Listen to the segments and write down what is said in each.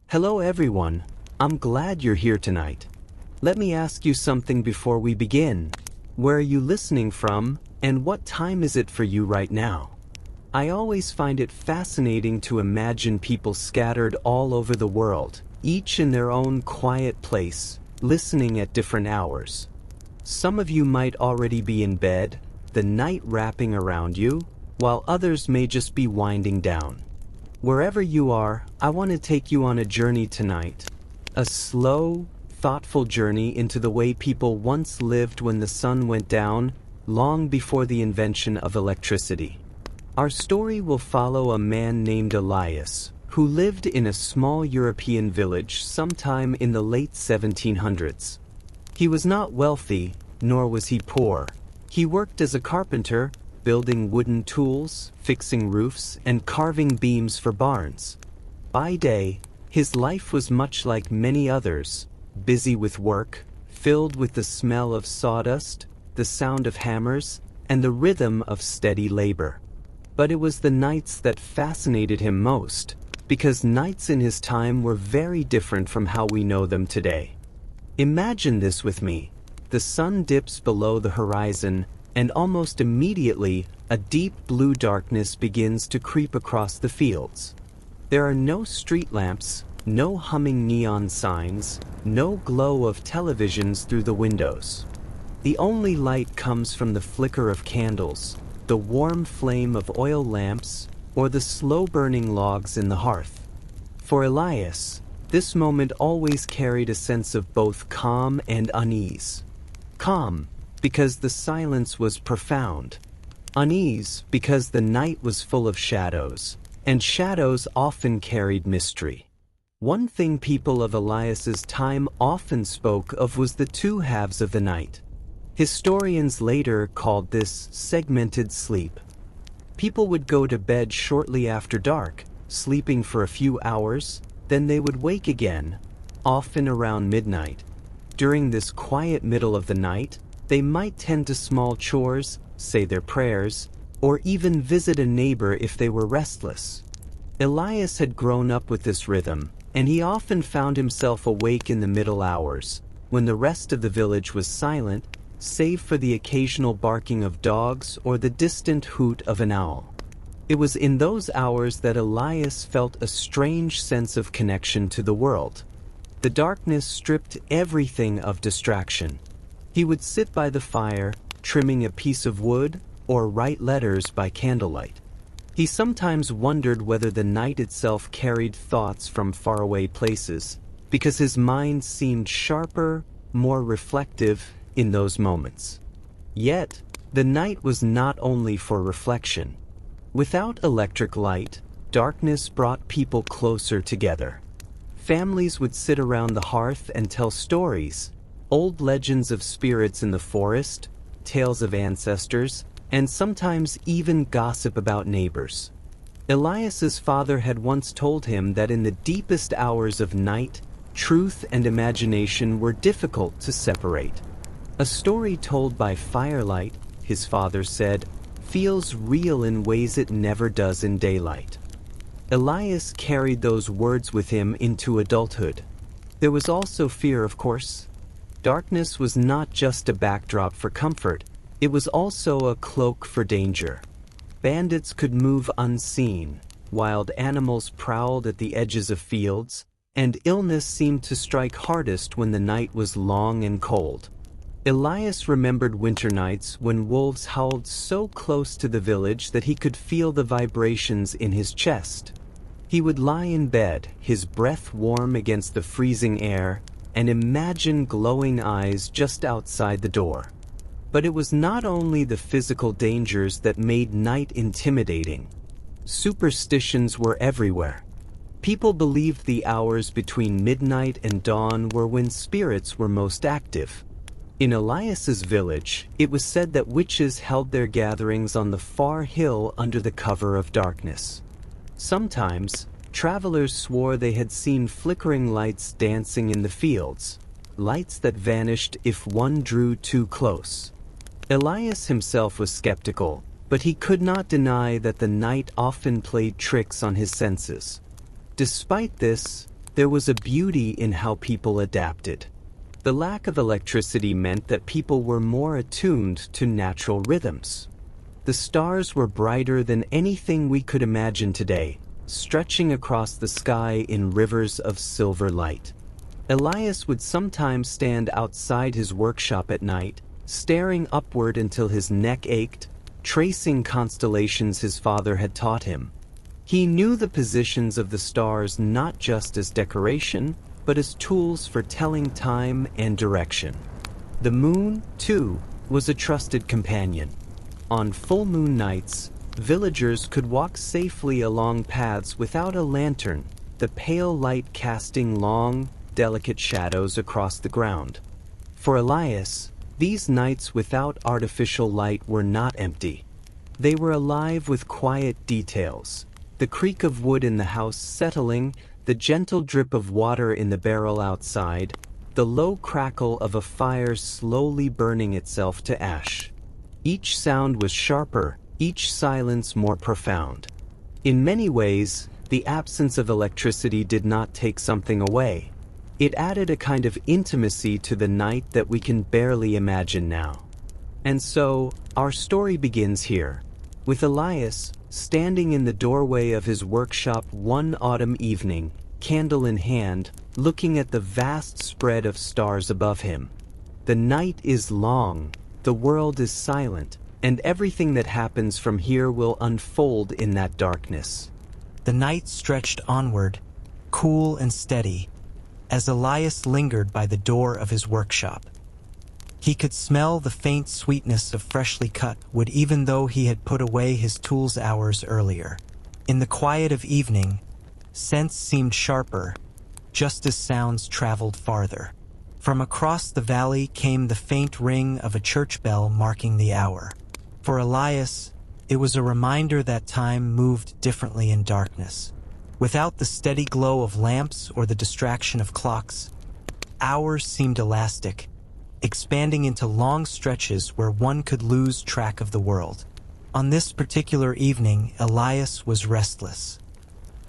Hello everyone, I'm glad you're here tonight. Let me ask you something before we begin. Where are you listening from, and what time is it for you right now? I always find it fascinating to imagine people scattered all over the world, each in their own quiet place, listening at different hours. Some of you might already be in bed, the night wrapping around you, while others may just be winding down. Wherever you are, I want to take you on a journey tonight. A slow, thoughtful journey into the way people once lived when the sun went down, long before the invention of electricity. Our story will follow a man named Elias, who lived in a small European village sometime in the late 1700s. He was not wealthy, nor was he poor. He worked as a carpenter, building wooden tools, fixing roofs, and carving beams for barns. By day, his life was much like many others, busy with work, filled with the smell of sawdust, the sound of hammers, and the rhythm of steady labor. But it was the nights that fascinated him most, because nights in his time were very different from how we know them today. Imagine this with me. The sun dips below the horizon, and almost immediately, a deep blue darkness begins to creep across the fields. There are no street lamps, no humming neon signs, no glow of televisions through the windows. The only light comes from the flicker of candles, the warm flame of oil lamps, or the slow-burning logs in the hearth. For Elias, this moment always carried a sense of both calm and unease. Calm, because the silence was profound. Unease, because the night was full of shadows, and shadows often carried mystery. One thing people of Elias's time often spoke of was the two halves of the night. Historians later called this segmented sleep. People would go to bed shortly after dark, sleeping for a few hours, then they would wake again, often around midnight. During this quiet middle of the night, they might tend to small chores, say their prayers, or even visit a neighbor if they were restless. Elias had grown up with this rhythm, and he often found himself awake in the middle hours, when the rest of the village was silent, save for the occasional barking of dogs or the distant hoot of an owl. It was in those hours that Elias felt a strange sense of connection to the world. The darkness stripped everything of distraction. He would sit by the fire, trimming a piece of wood, or write letters by candlelight. He sometimes wondered whether the night itself carried thoughts from faraway places, because his mind seemed sharper, more reflective in those moments. Yet, the night was not only for reflection. Without electric light, darkness brought people closer together. Families would sit around the hearth and tell stories, old legends of spirits in the forest, tales of ancestors, and sometimes even gossip about neighbors. Elias's father had once told him that in the deepest hours of night, truth and imagination were difficult to separate. A story told by firelight, his father said, feels real in ways it never does in daylight. Elias carried those words with him into adulthood. There was also fear, of course. Darkness was not just a backdrop for comfort, it was also a cloak for danger. Bandits could move unseen, wild animals prowled at the edges of fields, and illness seemed to strike hardest when the night was long and cold. Elias remembered winter nights when wolves howled so close to the village that he could feel the vibrations in his chest. He would lie in bed, his breath warm against the freezing air, and imagine glowing eyes just outside the door. But it was not only the physical dangers that made night intimidating. Superstitions were everywhere. People believed the hours between midnight and dawn were when spirits were most active. In Elias's village, it was said that witches held their gatherings on the far hill under the cover of darkness. Sometimes, travelers swore they had seen flickering lights dancing in the fields, lights that vanished if one drew too close. Elias himself was skeptical, but he could not deny that the night often played tricks on his senses. Despite this, there was a beauty in how people adapted. The lack of electricity meant that people were more attuned to natural rhythms. The stars were brighter than anything we could imagine today, stretching across the sky in rivers of silver light. Elias would sometimes stand outside his workshop at night, staring upward until his neck ached, tracing constellations his father had taught him. He knew the positions of the stars not just as decoration, but as tools for telling time and direction. The moon, too, was a trusted companion. On full moon nights, villagers could walk safely along paths without a lantern, the pale light casting long, delicate shadows across the ground. For Elias, these nights without artificial light were not empty. They were alive with quiet details: the creak of wood in the house settling, the gentle drip of water in the barrel outside, the low crackle of a fire slowly burning itself to ash. Each sound was sharper, each silence more profound. In many ways, the absence of electricity did not take something away. It added a kind of intimacy to the night that we can barely imagine now. And so, our story begins here, with Elias standing in the doorway of his workshop one autumn evening, candle in hand, looking at the vast spread of stars above him. The night is long, the world is silent, and everything that happens from here will unfold in that darkness. The night stretched onward, cool and steady, as Elias lingered by the door of his workshop. He could smell the faint sweetness of freshly cut wood even though he had put away his tools hours earlier. In the quiet of evening, scents seemed sharper, just as sounds traveled farther. From across the valley came the faint ring of a church bell marking the hour. For Elias, it was a reminder that time moved differently in darkness. Without the steady glow of lamps or the distraction of clocks, hours seemed elastic, expanding into long stretches where one could lose track of the world. On this particular evening, Elias was restless.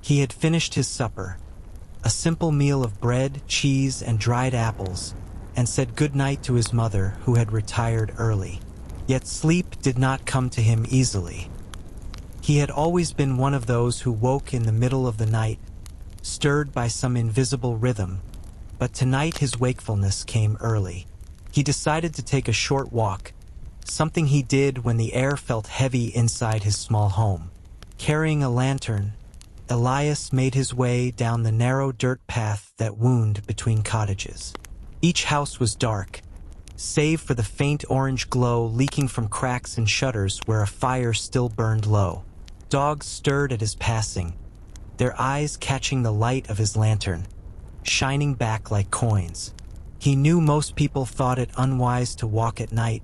He had finished his supper, a simple meal of bread, cheese, and dried apples, and said goodnight to his mother, who had retired early. Yet sleep did not come to him easily. He had always been one of those who woke in the middle of the night, stirred by some invisible rhythm, but tonight his wakefulness came early. He decided to take a short walk, something he did when the air felt heavy inside his small home. Carrying a lantern, Elias made his way down the narrow dirt path that wound between cottages. Each house was dark, save for the faint orange glow leaking from cracks in shutters where a fire still burned low. Dogs stirred at his passing, their eyes catching the light of his lantern, shining back like coins. He knew most people thought it unwise to walk at night,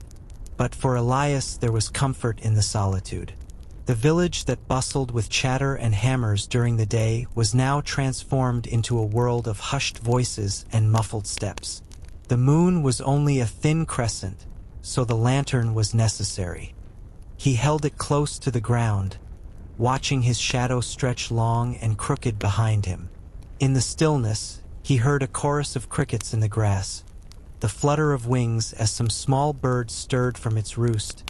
but for Elias there was comfort in the solitude. The village that bustled with chatter and hammers during the day was now transformed into a world of hushed voices and muffled steps. The moon was only a thin crescent, so the lantern was necessary. He held it close to the ground, watching his shadow stretch long and crooked behind him. In the stillness, he heard a chorus of crickets in the grass, the flutter of wings as some small bird stirred from its roost,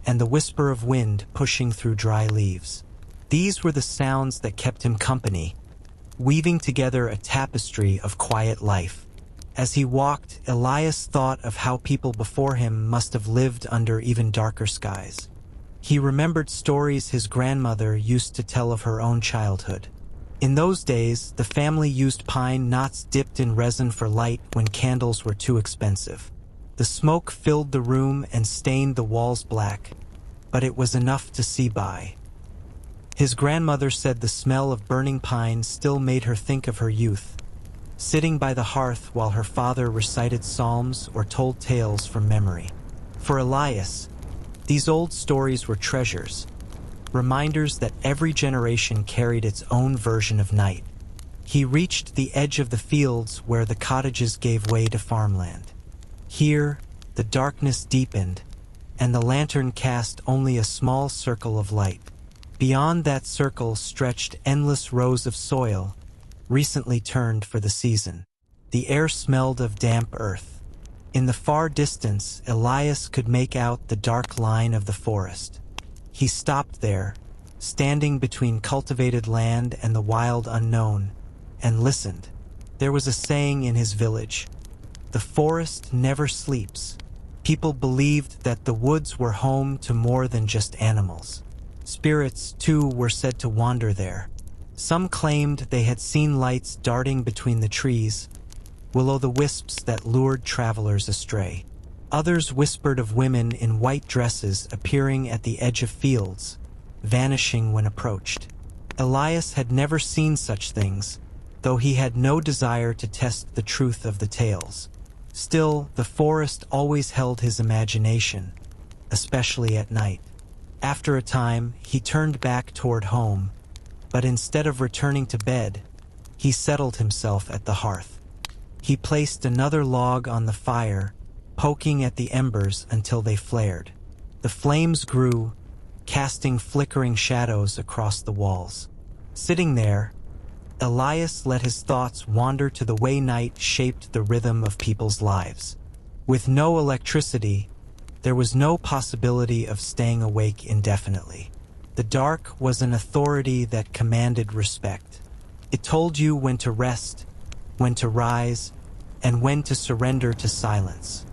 and the whisper of wind pushing through dry leaves. These were the sounds that kept him company, weaving together a tapestry of quiet life. As he walked, Elias thought of how people before him must have lived under even darker skies. He remembered stories his grandmother used to tell of her own childhood. In those days, the family used pine knots dipped in resin for light when candles were too expensive. The smoke filled the room and stained the walls black, but it was enough to see by. His grandmother said the smell of burning pine still made her think of her youth, sitting by the hearth while her father recited psalms or told tales from memory. For Elias, these old stories were treasures, reminders that every generation carried its own version of night. He reached the edge of the fields where the cottages gave way to farmland. Here, the darkness deepened, and the lantern cast only a small circle of light. Beyond that circle stretched endless rows of soil, recently turned for the season. The air smelled of damp earth. In the far distance, Elias could make out the dark line of the forest. He stopped there, standing between cultivated land and the wild unknown, and listened. There was a saying in his village: "The forest never sleeps." People believed that the woods were home to more than just animals. Spirits, too, were said to wander there. Some claimed they had seen lights darting between the trees, will-o'-the-wisps that lured travelers astray. Others whispered of women in white dresses appearing at the edge of fields, vanishing when approached. Elias had never seen such things, though he had no desire to test the truth of the tales. Still, the forest always held his imagination, especially at night. After a time, he turned back toward home, but instead of returning to bed, he settled himself at the hearth. He placed another log on the fire, poking at the embers until they flared. The flames grew, casting flickering shadows across the walls. Sitting there, Elias let his thoughts wander to the way night shaped the rhythm of people's lives. With no electricity, there was no possibility of staying awake indefinitely. The dark was an authority that commanded respect. It told you when to rest, when to rise, and when to surrender to silence.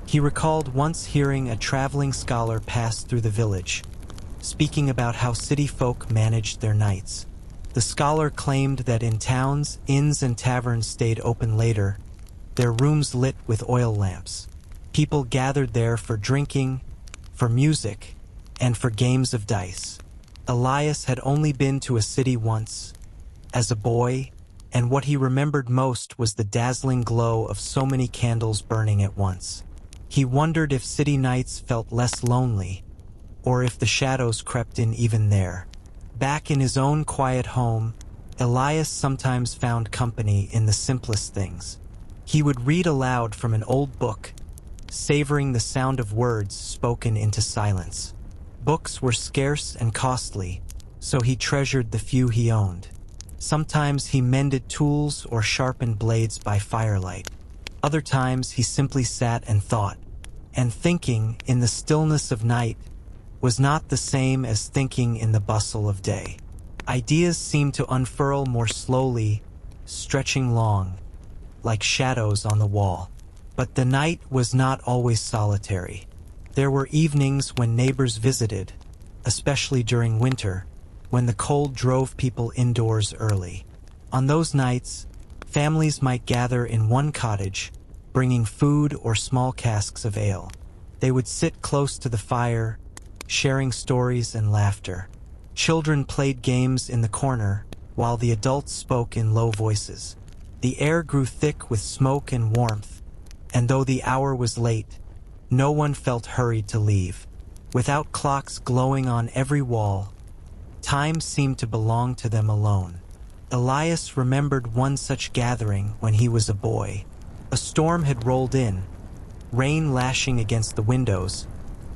He recalled once hearing a traveling scholar pass through the village, speaking about how city folk managed their nights. The scholar claimed that in towns, inns and taverns stayed open later, their rooms lit with oil lamps. People gathered there for drinking, for music, and for games of dice. Elias had only been to a city once, as a boy, and what he remembered most was the dazzling glow of so many candles burning at once. He wondered if city nights felt less lonely, or if the shadows crept in even there. Back in his own quiet home, Elias sometimes found company in the simplest things. He would read aloud from an old book, savoring the sound of words spoken into silence. Books were scarce and costly, so he treasured the few he owned. Sometimes he mended tools or sharpened blades by firelight. Other times he simply sat and thought. And thinking in the stillness of night was not the same as thinking in the bustle of day. Ideas seemed to unfurl more slowly, stretching long, like shadows on the wall. But the night was not always solitary. There were evenings when neighbors visited, especially during winter, when the cold drove people indoors early. On those nights, families might gather in one cottage, bringing food or small casks of ale. They would sit close to the fire, sharing stories and laughter. Children played games in the corner, while the adults spoke in low voices. The air grew thick with smoke and warmth, and though the hour was late, no one felt hurried to leave. Without clocks glowing on every wall, time seemed to belong to them alone. Elias remembered one such gathering when he was a boy. A storm had rolled in, rain lashing against the windows,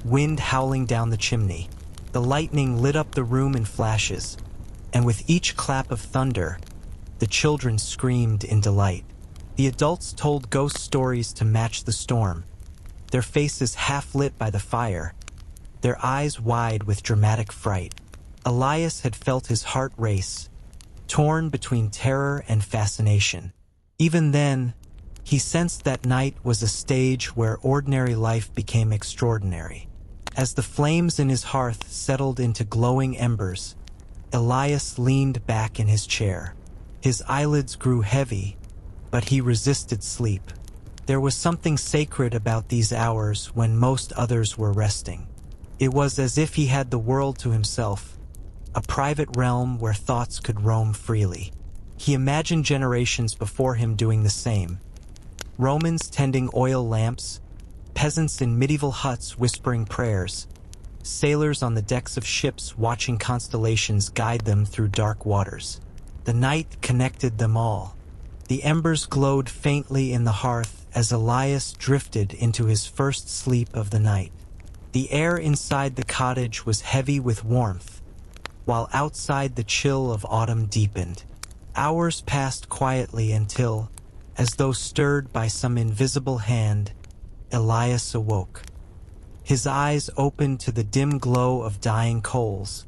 wind howling down the chimney. The lightning lit up the room in flashes, and with each clap of thunder, the children screamed in delight. The adults told ghost stories to match the storm, their faces half lit by the fire, their eyes wide with dramatic fright. Elias had felt his heart race, torn between terror and fascination. Even then, he sensed that night was a stage where ordinary life became extraordinary. As the flames in his hearth settled into glowing embers, Elias leaned back in his chair. His eyelids grew heavy, but he resisted sleep. There was something sacred about these hours when most others were resting. It was as if he had the world to himself, a private realm where thoughts could roam freely. He imagined generations before him doing the same. Romans tending oil lamps, peasants in medieval huts whispering prayers, sailors on the decks of ships watching constellations guide them through dark waters. The night connected them all. The embers glowed faintly in the hearth as Elias drifted into his first sleep of the night. The air inside the cottage was heavy with warmth, while outside the chill of autumn deepened. Hours passed quietly until, as though stirred by some invisible hand, Elias awoke. His eyes opened to the dim glow of dying coals,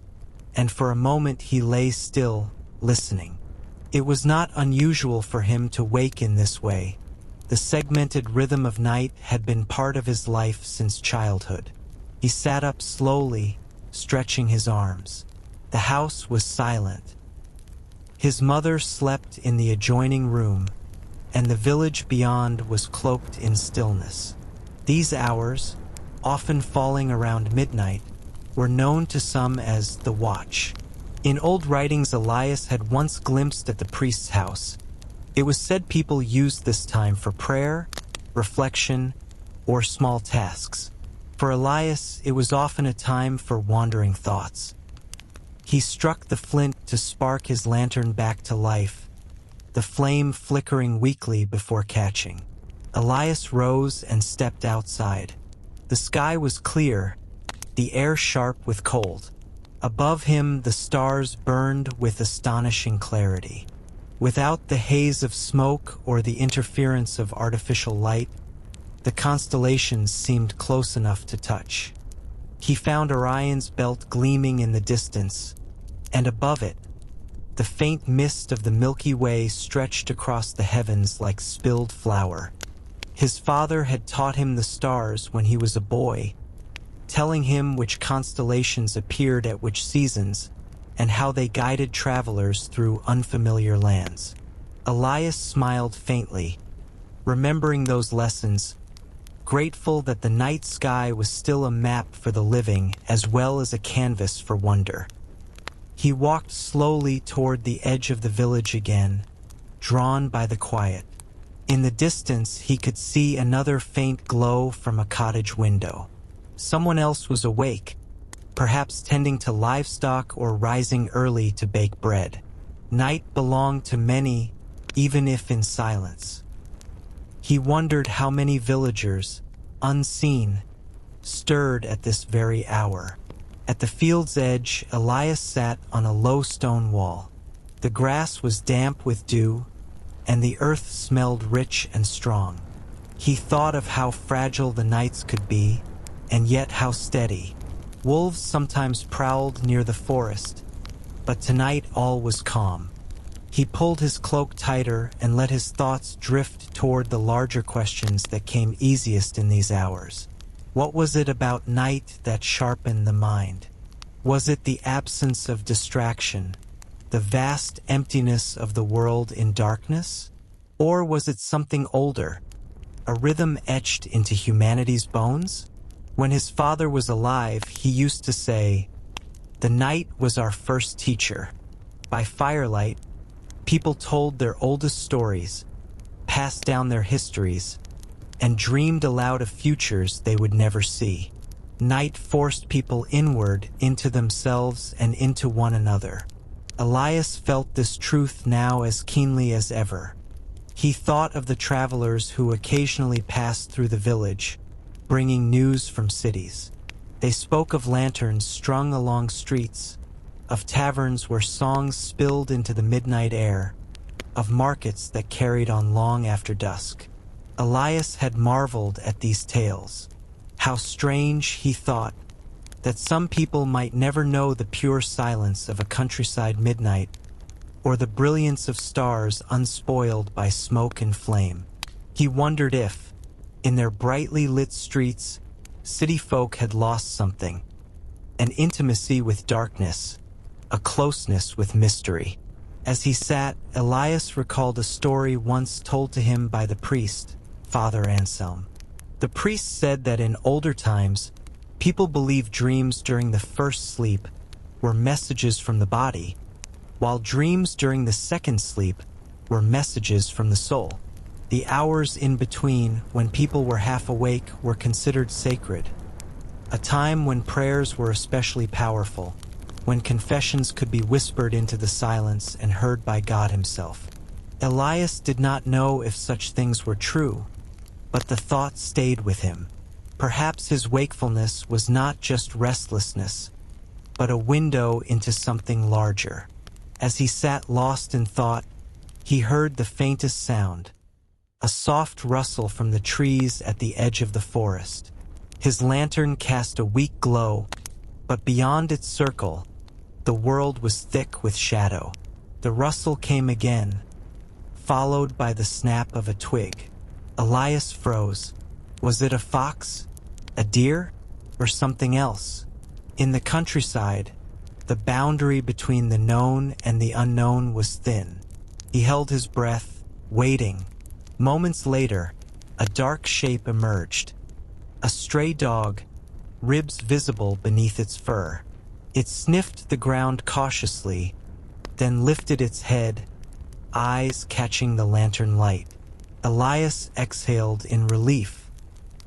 and for a moment he lay still, listening. It was not unusual for him to wake in this way. The segmented rhythm of night had been part of his life since childhood. He sat up slowly, stretching his arms. The house was silent. His mother slept in the adjoining room, and the village beyond was cloaked in stillness. These hours, often falling around midnight, were known to some as the Watch. In old writings, Elias had once glimpsed at the priest's house. It was said people used this time for prayer, reflection, or small tasks. For Elias, it was often a time for wandering thoughts. He struck the flint to spark his lantern back to life, the flame flickering weakly before catching. Elias rose and stepped outside. The sky was clear, the air sharp with cold. Above him, the stars burned with astonishing clarity. Without the haze of smoke or the interference of artificial light, the constellations seemed close enough to touch. He found Orion's belt gleaming in the distance, and above it, the faint mist of the Milky Way stretched across the heavens like spilled flour. His father had taught him the stars when he was a boy, telling him which constellations appeared at which seasons and how they guided travelers through unfamiliar lands. Elias smiled faintly, remembering those lessons, grateful that the night sky was still a map for the living as well as a canvas for wonder. He walked slowly toward the edge of the village again, drawn by the quiet. In the distance, he could see another faint glow from a cottage window. Someone else was awake, perhaps tending to livestock or rising early to bake bread. Night belonged to many, even if in silence. He wondered how many villagers, unseen, stirred at this very hour. At the field's edge, Elias sat on a low stone wall. The grass was damp with dew, and the earth smelled rich and strong. He thought of how fragile the nights could be, and yet how steady. Wolves sometimes prowled near the forest, but tonight all was calm. He pulled his cloak tighter and let his thoughts drift toward the larger questions that came easiest in these hours. What was it about night that sharpened the mind? Was it the absence of distraction, the vast emptiness of the world in darkness? Or was it something older, a rhythm etched into humanity's bones? When his father was alive, he used to say, "The night was our first teacher." By firelight, people told their oldest stories, passed down their histories, and dreamed aloud of futures they would never see. Night forced people inward, into themselves and into one another. Elias felt this truth now as keenly as ever. He thought of the travelers who occasionally passed through the village, bringing news from cities. They spoke of lanterns strung along streets, of taverns where songs spilled into the midnight air, of markets that carried on long after dusk. Elias had marveled at these tales. How strange, he thought, that some people might never know the pure silence of a countryside midnight, or the brilliance of stars unspoiled by smoke and flame. He wondered if, in their brightly lit streets, city folk had lost something, an intimacy with darkness, a closeness with mystery. As he sat, Elias recalled a story once told to him by the priest, Father Anselm. The priest said that in older times, people believed dreams during the first sleep were messages from the body, while dreams during the second sleep were messages from the soul. The hours in between, when people were half awake, were considered sacred, a time when prayers were especially powerful, when confessions could be whispered into the silence and heard by God himself. Elias did not know if such things were true, but the thought stayed with him. Perhaps his wakefulness was not just restlessness, but a window into something larger. As he sat lost in thought, he heard the faintest sound, a soft rustle from the trees at the edge of the forest. His lantern cast a weak glow, but beyond its circle, the world was thick with shadow. The rustle came again, followed by the snap of a twig. Elias froze. Was it a fox, a deer, or something else? In the countryside, the boundary between the known and the unknown was thin. He held his breath, waiting. Moments later, a dark shape emerged. A stray dog, ribs visible beneath its fur. It sniffed the ground cautiously, then lifted its head, eyes catching the lantern light. Elias exhaled in relief.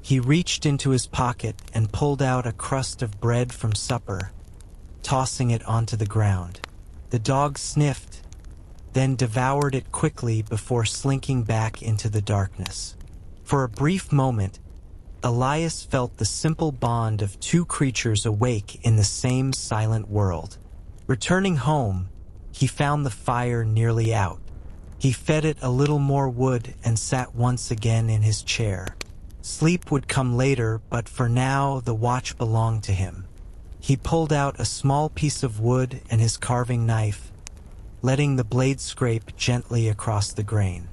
He reached into his pocket and pulled out a crust of bread from supper, tossing it onto the ground. The dog sniffed, then devoured it quickly before slinking back into the darkness. For a brief moment, Elias felt the simple bond of two creatures awake in the same silent world. Returning home, he found the fire nearly out. He fed it a little more wood and sat once again in his chair. Sleep would come later, but for now the watch belonged to him. He pulled out a small piece of wood and his carving knife, letting the blade scrape gently across the grain.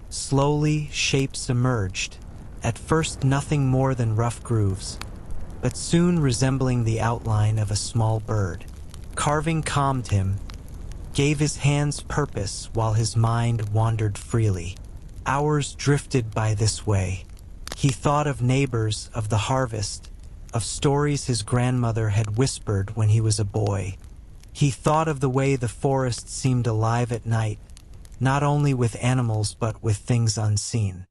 Slowly, shapes emerged, at first nothing more than rough grooves, but soon resembling the outline of a small bird. Carving calmed him, gave his hands purpose while his mind wandered freely. Hours drifted by this way. He thought of neighbors, of the harvest, of stories his grandmother had whispered when he was a boy. He thought of the way the forest seemed alive at night, not only with animals but with things unseen.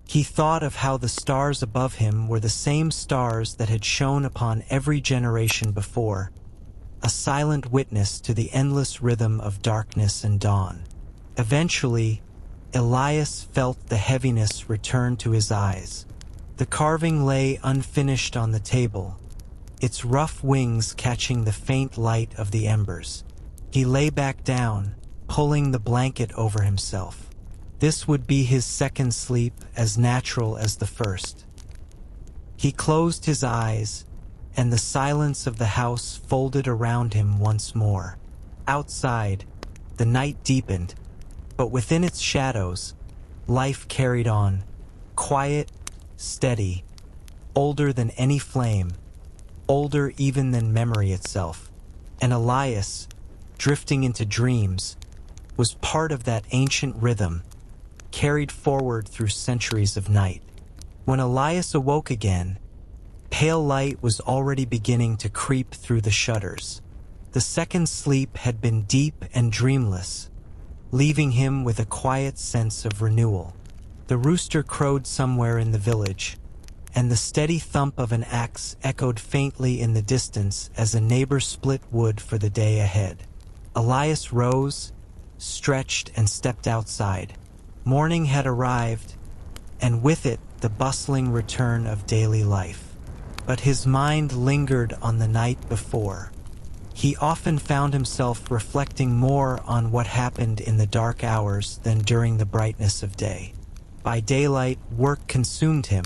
He thought of how the stars above him were the same stars that had shone upon every generation before, a silent witness to the endless rhythm of darkness and dawn. Eventually, Elias felt the heaviness return to his eyes. The carving lay unfinished on the table, its rough wings catching the faint light of the embers. He lay back down, pulling the blanket over himself. This would be his second sleep, as natural as the first. He closed his eyes, and the silence of the house folded around him once more. Outside, the night deepened, but within its shadows, life carried on, quiet, steady, older than any flame, older even than memory itself. And Elias, drifting into dreams, was part of that ancient rhythm, carried forward through centuries of night. When Elias awoke again, pale light was already beginning to creep through the shutters. The second sleep had been deep and dreamless, leaving him with a quiet sense of renewal. The rooster crowed somewhere in the village, and the steady thump of an axe echoed faintly in the distance as a neighbor split wood for the day ahead. Elias rose, stretched, and stepped outside. Morning had arrived, and with it the bustling return of daily life. But his mind lingered on the night before. He often found himself reflecting more on what happened in the dark hours than during the brightness of day. By daylight, work consumed him,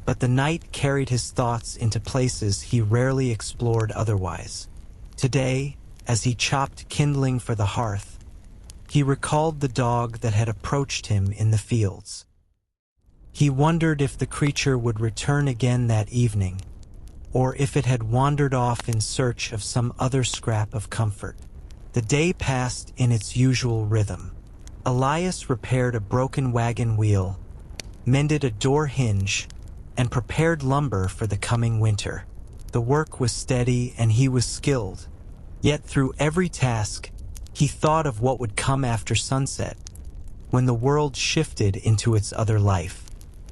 but the night carried his thoughts into places he rarely explored otherwise. Today, as he chopped kindling for the hearth, he recalled the dog that had approached him in the fields. He wondered if the creature would return again that evening, or if it had wandered off in search of some other scrap of comfort. The day passed in its usual rhythm. Elias repaired a broken wagon wheel, mended a door hinge, and prepared lumber for the coming winter. The work was steady and he was skilled, yet through every task, he thought of what would come after sunset, when the world shifted into its other life.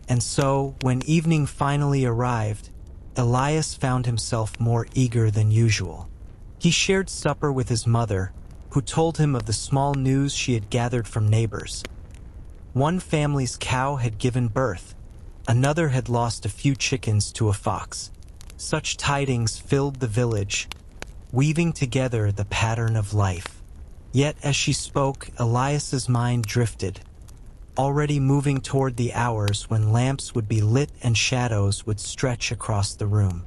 And so, when evening finally arrived, Elias found himself more eager than usual. He shared supper with his mother, who told him of the small news she had gathered from neighbors. One family's cow had given birth, another had lost a few chickens to a fox. Such tidings filled the village, weaving together the pattern of life. Yet as she spoke, Elias's mind drifted, already moving toward the hours when lamps would be lit and shadows would stretch across the room.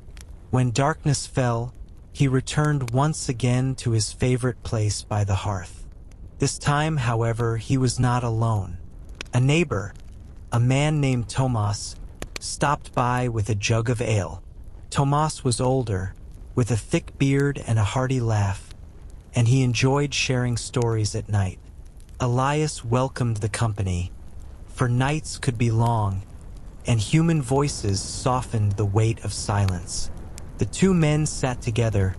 When darkness fell, he returned once again to his favorite place by the hearth. This time, however, he was not alone. A neighbor, a man named Tomas, stopped by with a jug of ale. Tomas was older, with a thick beard and a hearty laugh, and he enjoyed sharing stories at night. Elias welcomed the company, for nights could be long, and human voices softened the weight of silence. The two men sat together,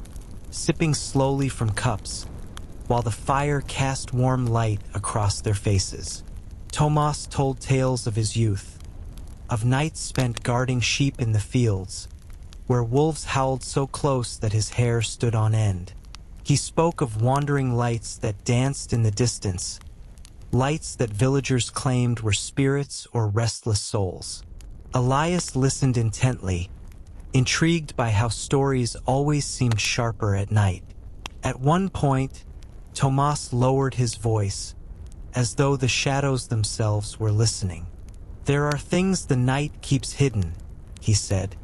sipping slowly from cups, while the fire cast warm light across their faces. Tomas told tales of his youth, of nights spent guarding sheep in the fields, where wolves howled so close that his hair stood on end. He spoke of wandering lights that danced in the distance, lights that villagers claimed were spirits or restless souls. Elias listened intently, intrigued by how stories always seemed sharper at night. At one point, Tomas lowered his voice, as though the shadows themselves were listening. "There are things the night keeps hidden," he said.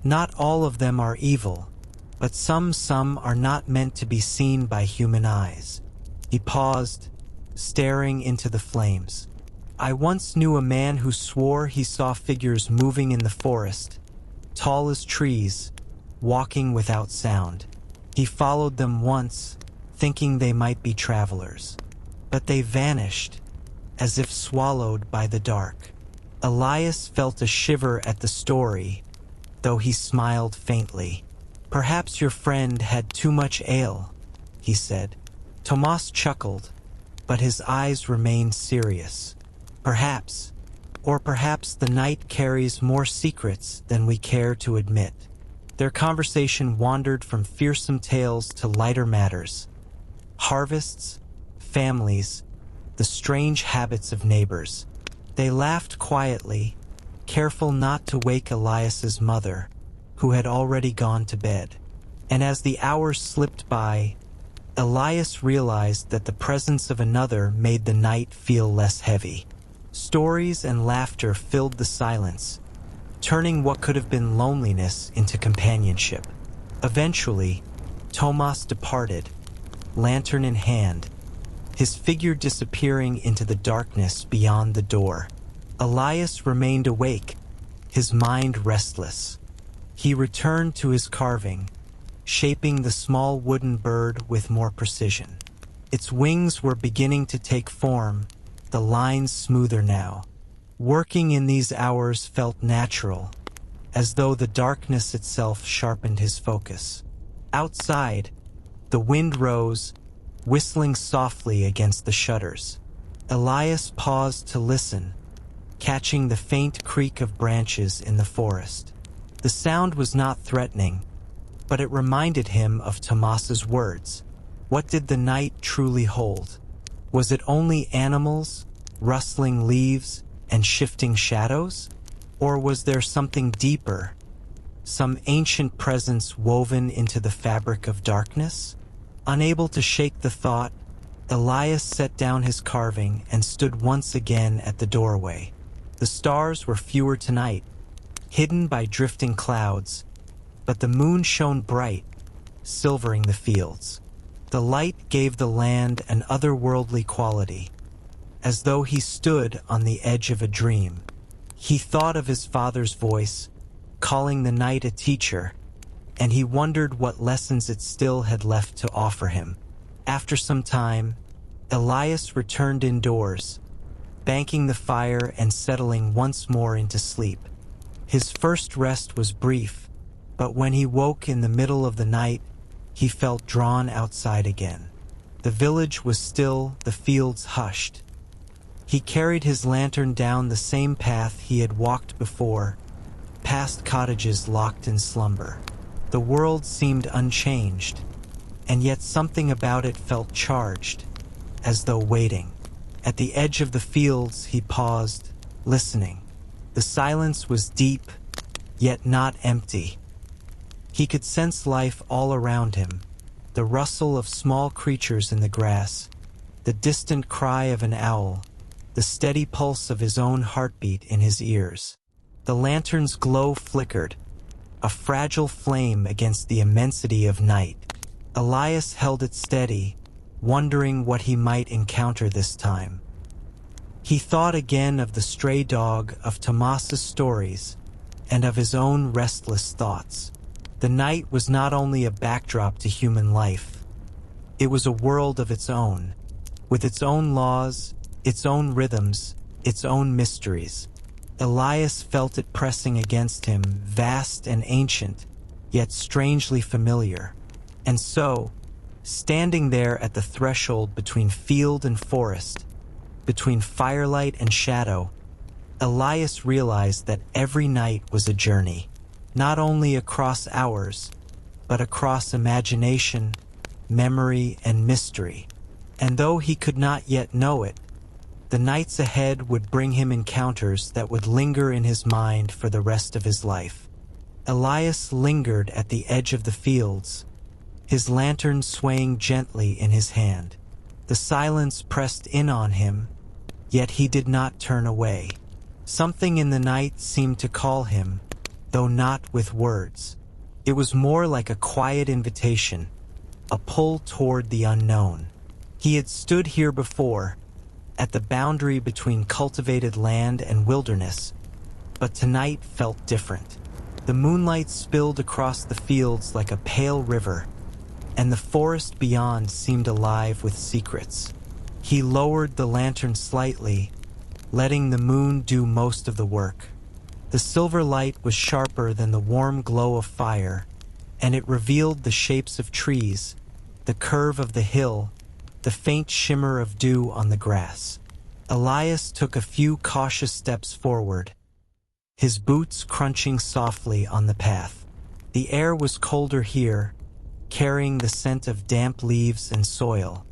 "Not all of them are evil, but some are not meant to be seen by human eyes." He paused, staring into the flames. "I once knew a man who swore he saw figures moving in the forest, tall as trees, walking without sound. He followed them once, thinking they might be travelers. But they vanished, as if swallowed by the dark." Elias felt a shiver at the story, though he smiled faintly. "Perhaps your friend had too much ale," he said. Tomas chuckled, but his eyes remained serious. "Perhaps, or perhaps the night carries more secrets than we care to admit." Their conversation wandered from fearsome tales to lighter matters: harvests, families, the strange habits of neighbors. They laughed quietly, careful not to wake Elias's mother, who had already gone to bed. And as the hours slipped by, Elias realized that the presence of another made the night feel less heavy. Stories and laughter filled the silence, turning what could have been loneliness into companionship. Eventually, Tomas departed, lantern in hand, his figure disappearing into the darkness beyond the door. Elias remained awake, his mind restless. He returned to his carving, shaping the small wooden bird with more precision. Its wings were beginning to take form, the lines smoother now. Working in these hours felt natural, as though the darkness itself sharpened his focus. Outside, the wind rose, whistling softly against the shutters. Elias paused to listen, catching the faint creak of branches in the forest. The sound was not threatening, but it reminded him of Tomas's words. What did the night truly hold? Was it only animals, rustling leaves, and shifting shadows? Or was there something deeper, some ancient presence woven into the fabric of darkness? Unable to shake the thought, Elias set down his carving and stood once again at the doorway. The stars were fewer tonight, hidden by drifting clouds, but the moon shone bright, silvering the fields. The light gave the land an otherworldly quality, as though he stood on the edge of a dream. He thought of his father's voice, calling the night a teacher, and he wondered what lessons it still had left to offer him. After some time, Elias returned indoors, banking the fire and settling once more into sleep. His first rest was brief, but when he woke in the middle of the night, he felt drawn outside again. The village was still, the fields hushed. He carried his lantern down the same path he had walked before, past cottages locked in slumber. The world seemed unchanged, and yet something about it felt charged, as though waiting. At the edge of the fields, he paused, listening. The silence was deep, yet not empty. He could sense life all around him, the rustle of small creatures in the grass, the distant cry of an owl, the steady pulse of his own heartbeat in his ears. The lantern's glow flickered, a fragile flame against the immensity of night. Elias held it steady, wondering what he might encounter this time. He thought again of the stray dog, of Tomas's stories, and of his own restless thoughts. The night was not only a backdrop to human life. It was a world of its own, with its own laws, its own rhythms, its own mysteries. Elias felt it pressing against him, vast and ancient, yet strangely familiar. And so, standing there at the threshold between field and forest, between firelight and shadow, Elias realized that every night was a journey, not only across hours, but across imagination, memory, and mystery. And though he could not yet know it, the nights ahead would bring him encounters that would linger in his mind for the rest of his life. Elias lingered at the edge of the fields, his lantern swaying gently in his hand. The silence pressed in on him, yet he did not turn away. Something in the night seemed to call him, though not with words. It was more like a quiet invitation, a pull toward the unknown. He had stood here before, at the boundary between cultivated land and wilderness, but tonight felt different. The moonlight spilled across the fields like a pale river, and the forest beyond seemed alive with secrets. He lowered the lantern slightly, letting the moon do most of the work. The silver light was sharper than the warm glow of fire, and it revealed the shapes of trees, the curve of the hill, the faint shimmer of dew on the grass. Elias took a few cautious steps forward, his boots crunching softly on the path. The air was colder here, carrying the scent of damp leaves and soil.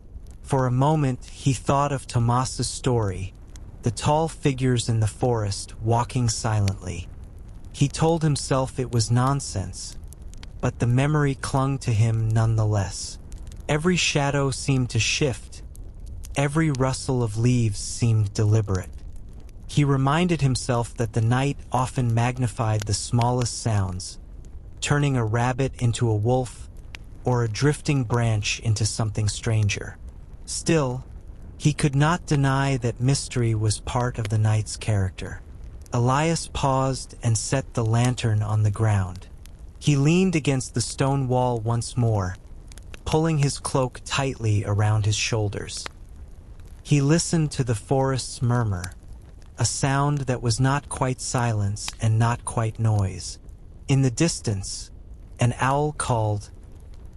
For a moment, he thought of Tomas's story, the tall figures in the forest walking silently. He told himself it was nonsense, but the memory clung to him nonetheless. Every shadow seemed to shift. Every rustle of leaves seemed deliberate. He reminded himself that the night often magnified the smallest sounds, turning a rabbit into a wolf or a drifting branch into something stranger. Still, he could not deny that mystery was part of the night's character. Elias paused and set the lantern on the ground. He leaned against the stone wall once more, pulling his cloak tightly around his shoulders. He listened to the forest's murmur, a sound that was not quite silence and not quite noise. In the distance, an owl called,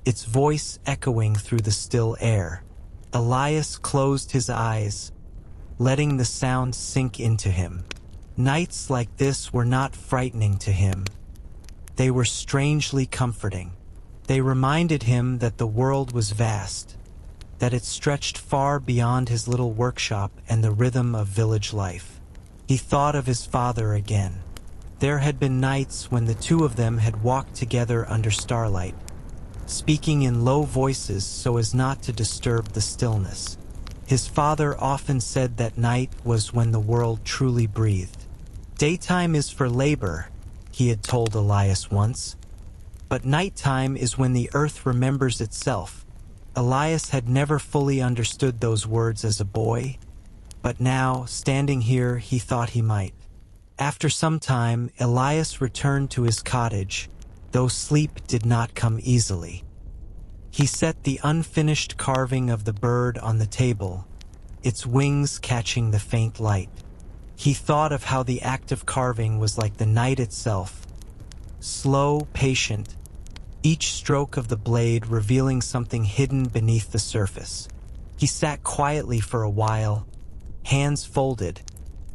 its voice echoing through the still air. Elias closed his eyes, letting the sound sink into him. Nights like this were not frightening to him. They were strangely comforting. They reminded him that the world was vast, that it stretched far beyond his little workshop and the rhythm of village life. He thought of his father again. There had been nights when the two of them had walked together under starlight, speaking in low voices so as not to disturb the stillness. His father often said that night was when the world truly breathed. Daytime is for labor, he had told Elias once, but nighttime is when the earth remembers itself. Elias had never fully understood those words as a boy, but now, standing here, he thought he might. After some time, Elias returned to his cottage, though sleep did not come easily. He set the unfinished carving of the bird on the table, its wings catching the faint light. He thought of how the act of carving was like the night itself, slow, patient, each stroke of the blade revealing something hidden beneath the surface. He sat quietly for a while, hands folded,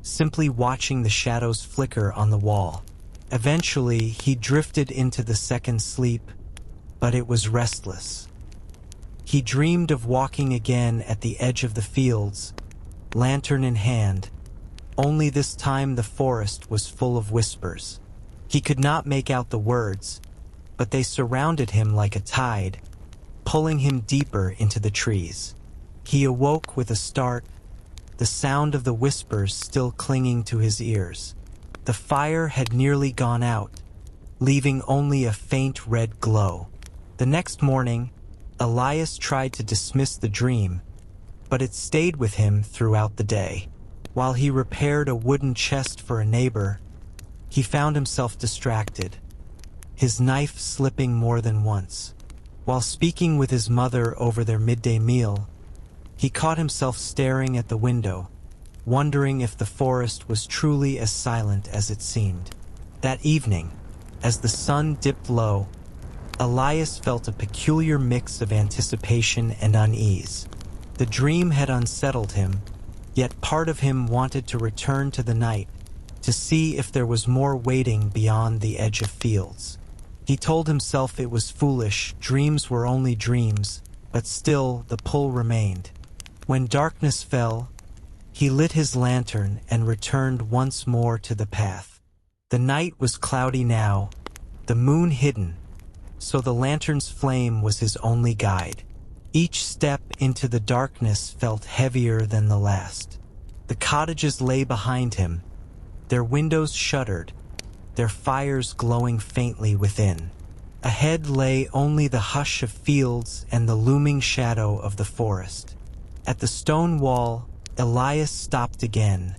simply watching the shadows flicker on the wall. Eventually, he drifted into the second sleep, but it was restless. He dreamed of walking again at the edge of the fields, lantern in hand, only this time the forest was full of whispers. He could not make out the words, but they surrounded him like a tide, pulling him deeper into the trees. He awoke with a start, the sound of the whispers still clinging to his ears. The fire had nearly gone out, leaving only a faint red glow. The next morning, Elias tried to dismiss the dream, but it stayed with him throughout the day. While he repaired a wooden chest for a neighbor, he found himself distracted, his knife slipping more than once. While speaking with his mother over their midday meal, he caught himself staring at the window, wondering if the forest was truly as silent as it seemed. That evening, as the sun dipped low, Elias felt a peculiar mix of anticipation and unease. The dream had unsettled him, yet part of him wanted to return to the night, to see if there was more waiting beyond the edge of fields. He told himself it was foolish, dreams were only dreams, but still the pull remained. When darkness fell, he lit his lantern and returned once more to the path. The night was cloudy now, the moon hidden, so the lantern's flame was his only guide. Each step into the darkness felt heavier than the last. The cottages lay behind him, their windows shuttered, their fires glowing faintly within. Ahead lay only the hush of fields and the looming shadow of the forest. At the stone wall, Elias stopped again,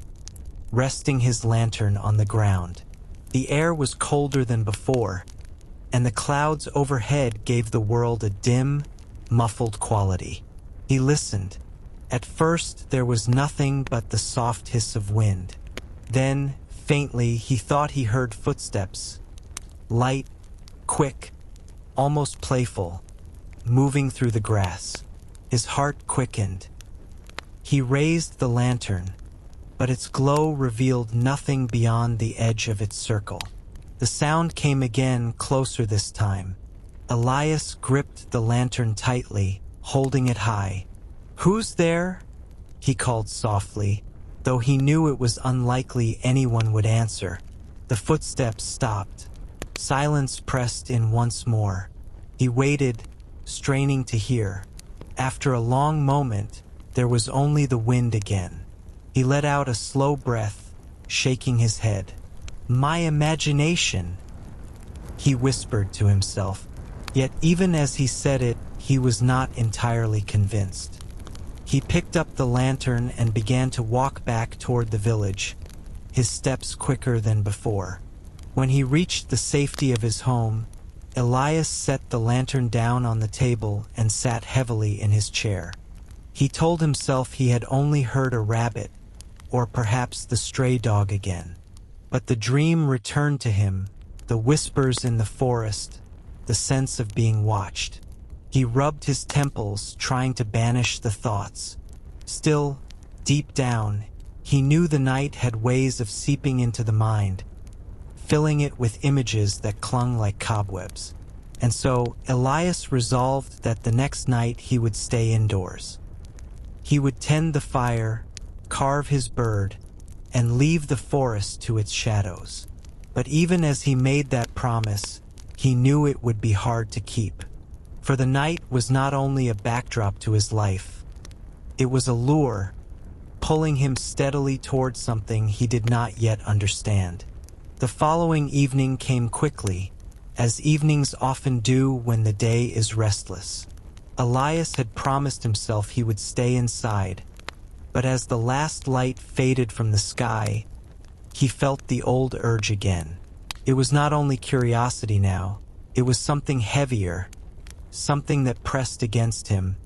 resting his lantern on the ground. The air was colder than before, and the clouds overhead gave the world a dim, muffled quality. He listened. At first, there was nothing but the soft hiss of wind. Then, faintly, he thought he heard footsteps, light, quick, almost playful, moving through the grass. His heart quickened. He raised the lantern, but its glow revealed nothing beyond the edge of its circle. The sound came again, closer this time. Elias gripped the lantern tightly, holding it high. "Who's there?" he called softly, though he knew it was unlikely anyone would answer. The footsteps stopped. Silence pressed in once more. He waited, straining to hear. After a long moment, there was only the wind again. He let out a slow breath, shaking his head. "My imagination," he whispered to himself. Yet even as he said it, he was not entirely convinced. He picked up the lantern and began to walk back toward the village, his steps quicker than before. When he reached the safety of his home, Elias set the lantern down on the table and sat heavily in his chair. He told himself he had only heard a rabbit, or perhaps the stray dog again. But the dream returned to him, the whispers in the forest, the sense of being watched. He rubbed his temples, trying to banish the thoughts. Still, deep down, he knew the night had ways of seeping into the mind, filling it with images that clung like cobwebs. And so, Elias resolved that the next night he would stay indoors. He would tend the fire, carve his bird, and leave the forest to its shadows. But even as he made that promise, he knew it would be hard to keep. For the night was not only a backdrop to his life, it was a lure, pulling him steadily toward something he did not yet understand. The following evening came quickly, as evenings often do when the day is restless. Elias had promised himself he would stay inside, but as the last light faded from the sky, he felt the old urge again. It was not only curiosity now, it was something heavier, something that pressed against him,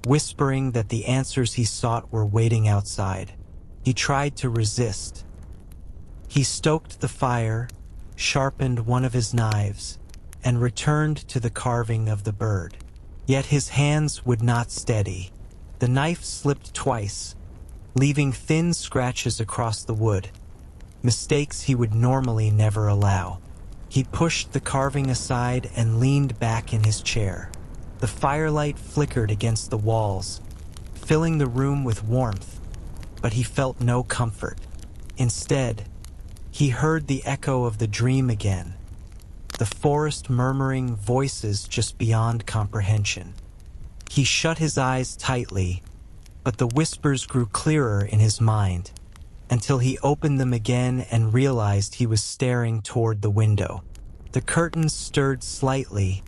whispering that the answers he sought were waiting outside. He tried to resist. He stoked the fire, sharpened one of his knives, and returned to the carving of the bird. Yet his hands would not steady. The knife slipped twice, leaving thin scratches across the wood, mistakes he would normally never allow. He pushed the carving aside and leaned back in his chair. The firelight flickered against the walls, filling the room with warmth, but he felt no comfort. Instead, he heard the echo of the dream again, the forest murmuring voices just beyond comprehension. He shut his eyes tightly, but the whispers grew clearer in his mind, until he opened them again and realized he was staring toward the window. The curtains stirred slightly,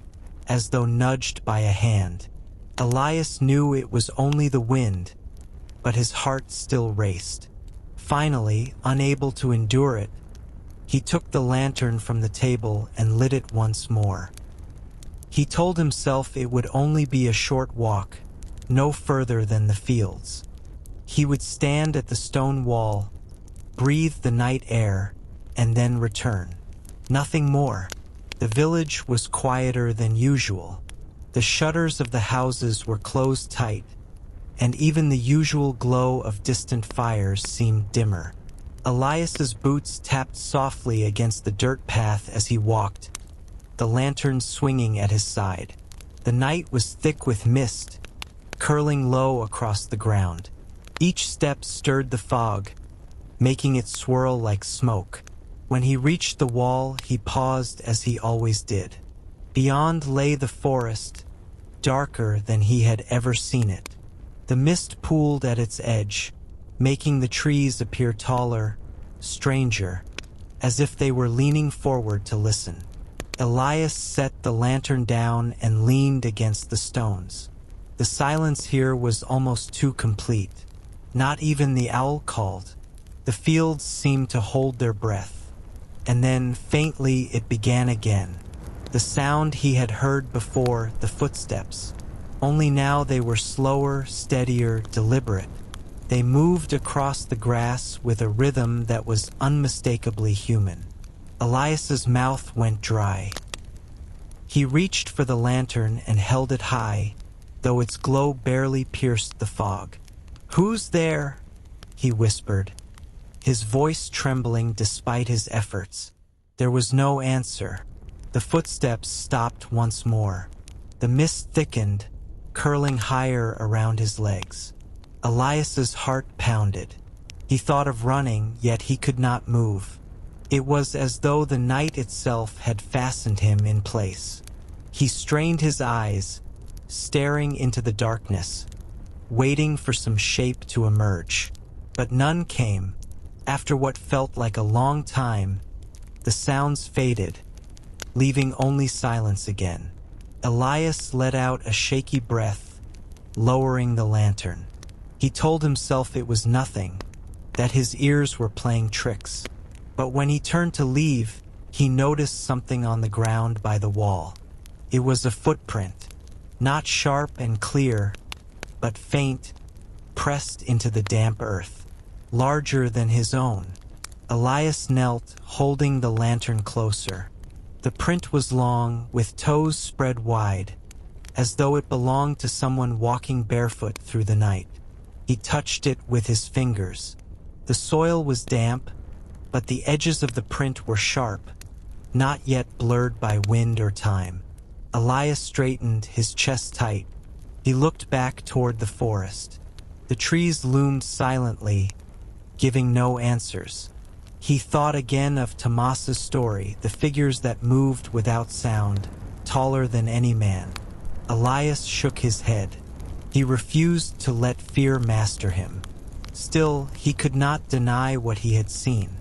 as though nudged by a hand. Elias knew it was only the wind, but his heart still raced. Finally, unable to endure it, he took the lantern from the table and lit it once more. He told himself it would only be a short walk, no further than the fields. He would stand at the stone wall, breathe the night air, and then return. Nothing more. The village was quieter than usual. The shutters of the houses were closed tight, and even the usual glow of distant fires seemed dimmer. Elias's boots tapped softly against the dirt path as he walked, the lantern swinging at his side. The night was thick with mist, curling low across the ground. Each step stirred the fog, making it swirl like smoke. When he reached the wall, he paused as he always did. Beyond lay the forest, darker than he had ever seen it. The mist pooled at its edge, making the trees appear taller, stranger, as if they were leaning forward to listen. Elias set the lantern down and leaned against the stones. The silence here was almost too complete. Not even the owl called. The fields seemed to hold their breath. And then, faintly, it began again. The sound he had heard before, the footsteps. Only now they were slower, steadier, deliberate. They moved across the grass with a rhythm that was unmistakably human. Elias's mouth went dry. He reached for the lantern and held it high, though its glow barely pierced the fog. "Who's there?" he whispered, his voice trembling despite his efforts. There was no answer. The footsteps stopped once more. The mist thickened, curling higher around his legs. Elias's heart pounded. He thought of running, yet he could not move. It was as though the night itself had fastened him in place. He strained his eyes, staring into the darkness, waiting for some shape to emerge. But none came. After what felt like a long time, the sounds faded, leaving only silence again. Elias let out a shaky breath, lowering the lantern. He told himself it was nothing, that his ears were playing tricks. But when he turned to leave, he noticed something on the ground by the wall. It was a footprint, not sharp and clear, but faint, pressed into the damp earth. Larger than his own. Elias knelt, holding the lantern closer. The print was long, with toes spread wide, as though it belonged to someone walking barefoot through the night. He touched it with his fingers. The soil was damp, but the edges of the print were sharp, not yet blurred by wind or time. Elias straightened, his chest tight. He looked back toward the forest. The trees loomed silently, giving no answers. He thought again of Tomas's story, the figures that moved without sound, taller than any man. Elias shook his head. He refused to let fear master him. Still, he could not deny what he had seen.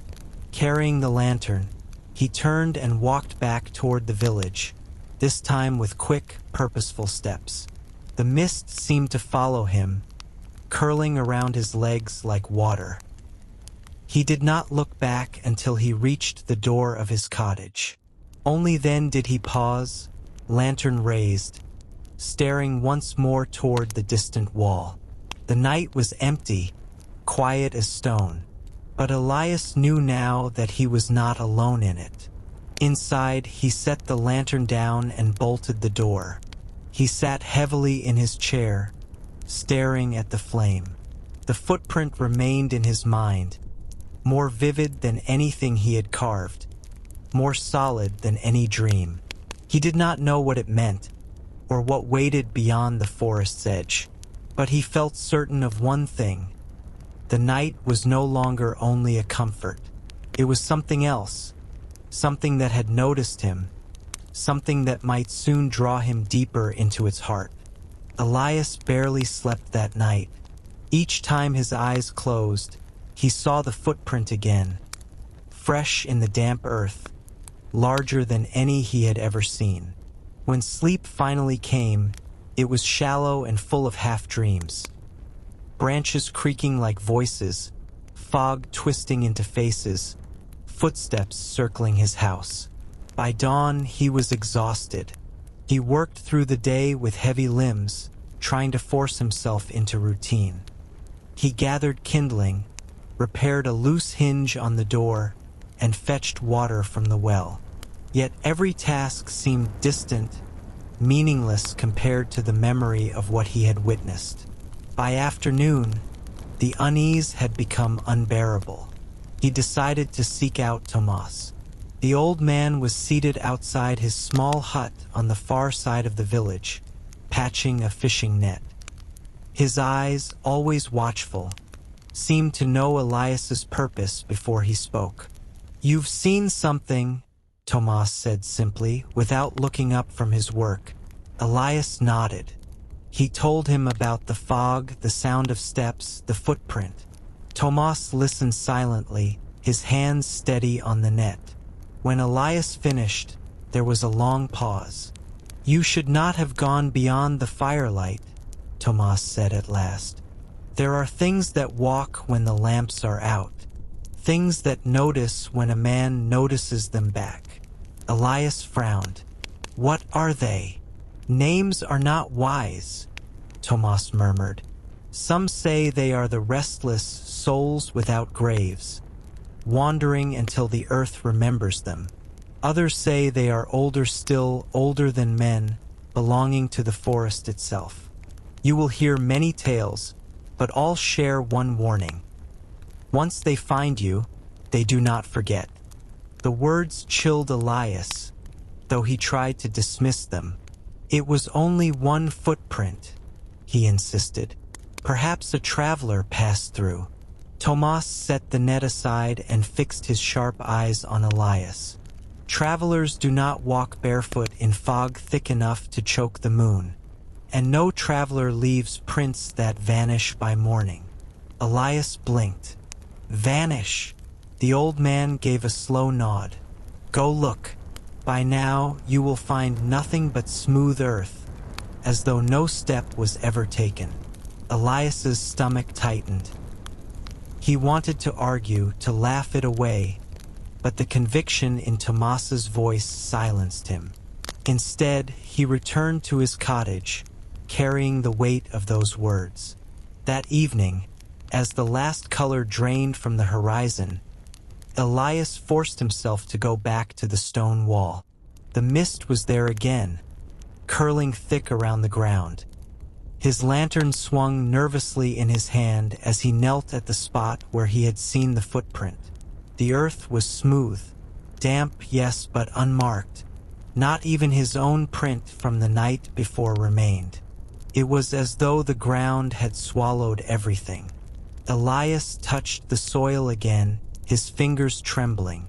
Carrying the lantern, he turned and walked back toward the village, this time with quick, purposeful steps. The mist seemed to follow him, curling around his legs like water. He did not look back until he reached the door of his cottage. Only then did he pause, lantern raised, staring once more toward the distant wall. The night was empty, quiet as stone, but Elias knew now that he was not alone in it. Inside, he set the lantern down and bolted the door. He sat heavily in his chair, staring at the flame. The footprint remained in his mind, more vivid than anything he had carved, more solid than any dream. He did not know what it meant, or what waited beyond the forest's edge, but he felt certain of one thing. The night was no longer only a comfort. It was something else, something that had noticed him, something that might soon draw him deeper into its heart. Elias barely slept that night. Each time his eyes closed, he saw the footprint again, fresh in the damp earth, larger than any he had ever seen. When sleep finally came, it was shallow and full of half-dreams. Branches creaking like voices, fog twisting into faces, footsteps circling his house. By dawn, he was exhausted. He worked through the day with heavy limbs, trying to force himself into routine. He gathered kindling, repaired a loose hinge on the door, and fetched water from the well. Yet every task seemed distant, meaningless compared to the memory of what he had witnessed. By afternoon, the unease had become unbearable. He decided to seek out Tomas. The old man was seated outside his small hut on the far side of the village, patching a fishing net. His eyes, always watchful, seemed to know Elias's purpose before he spoke. "You've seen something," Tomas said simply, without looking up from his work. Elias nodded. He told him about the fog, the sound of steps, the footprint. Tomas listened silently, his hands steady on the net. When Elias finished, there was a long pause. "You should not have gone beyond the firelight," Tomas said at last. "There are things that walk when the lamps are out, things that notice when a man notices them back." Elias frowned. "What are they?" "Names are not wise," Tomas murmured. "Some say they are the restless souls without graves, wandering until the earth remembers them. Others say they are older still, older than men, belonging to the forest itself. You will hear many tales, but all share one warning. Once they find you, they do not forget." The words chilled Elias, though he tried to dismiss them. "It was only one footprint," he insisted. "Perhaps a traveler passed through." Tomas set the net aside and fixed his sharp eyes on Elias. "Travelers do not walk barefoot in fog thick enough to choke the moon, and no traveler leaves prints that vanish by morning." Elias blinked. "Vanish?" The old man gave a slow nod. "Go look. By now you will find nothing but smooth earth, as though no step was ever taken." Elias's stomach tightened. He wanted to argue, to laugh it away, but the conviction in Tomas's voice silenced him. Instead, he returned to his cottage, carrying the weight of those words. That evening, as the last color drained from the horizon, Elias forced himself to go back to the stone wall. The mist was there again, curling thick around the ground. His lantern swung nervously in his hand as he knelt at the spot where he had seen the footprint. The earth was smooth, damp, yes, but unmarked. Not even his own print from the night before remained. It was as though the ground had swallowed everything. Elias touched the soil again, his fingers trembling.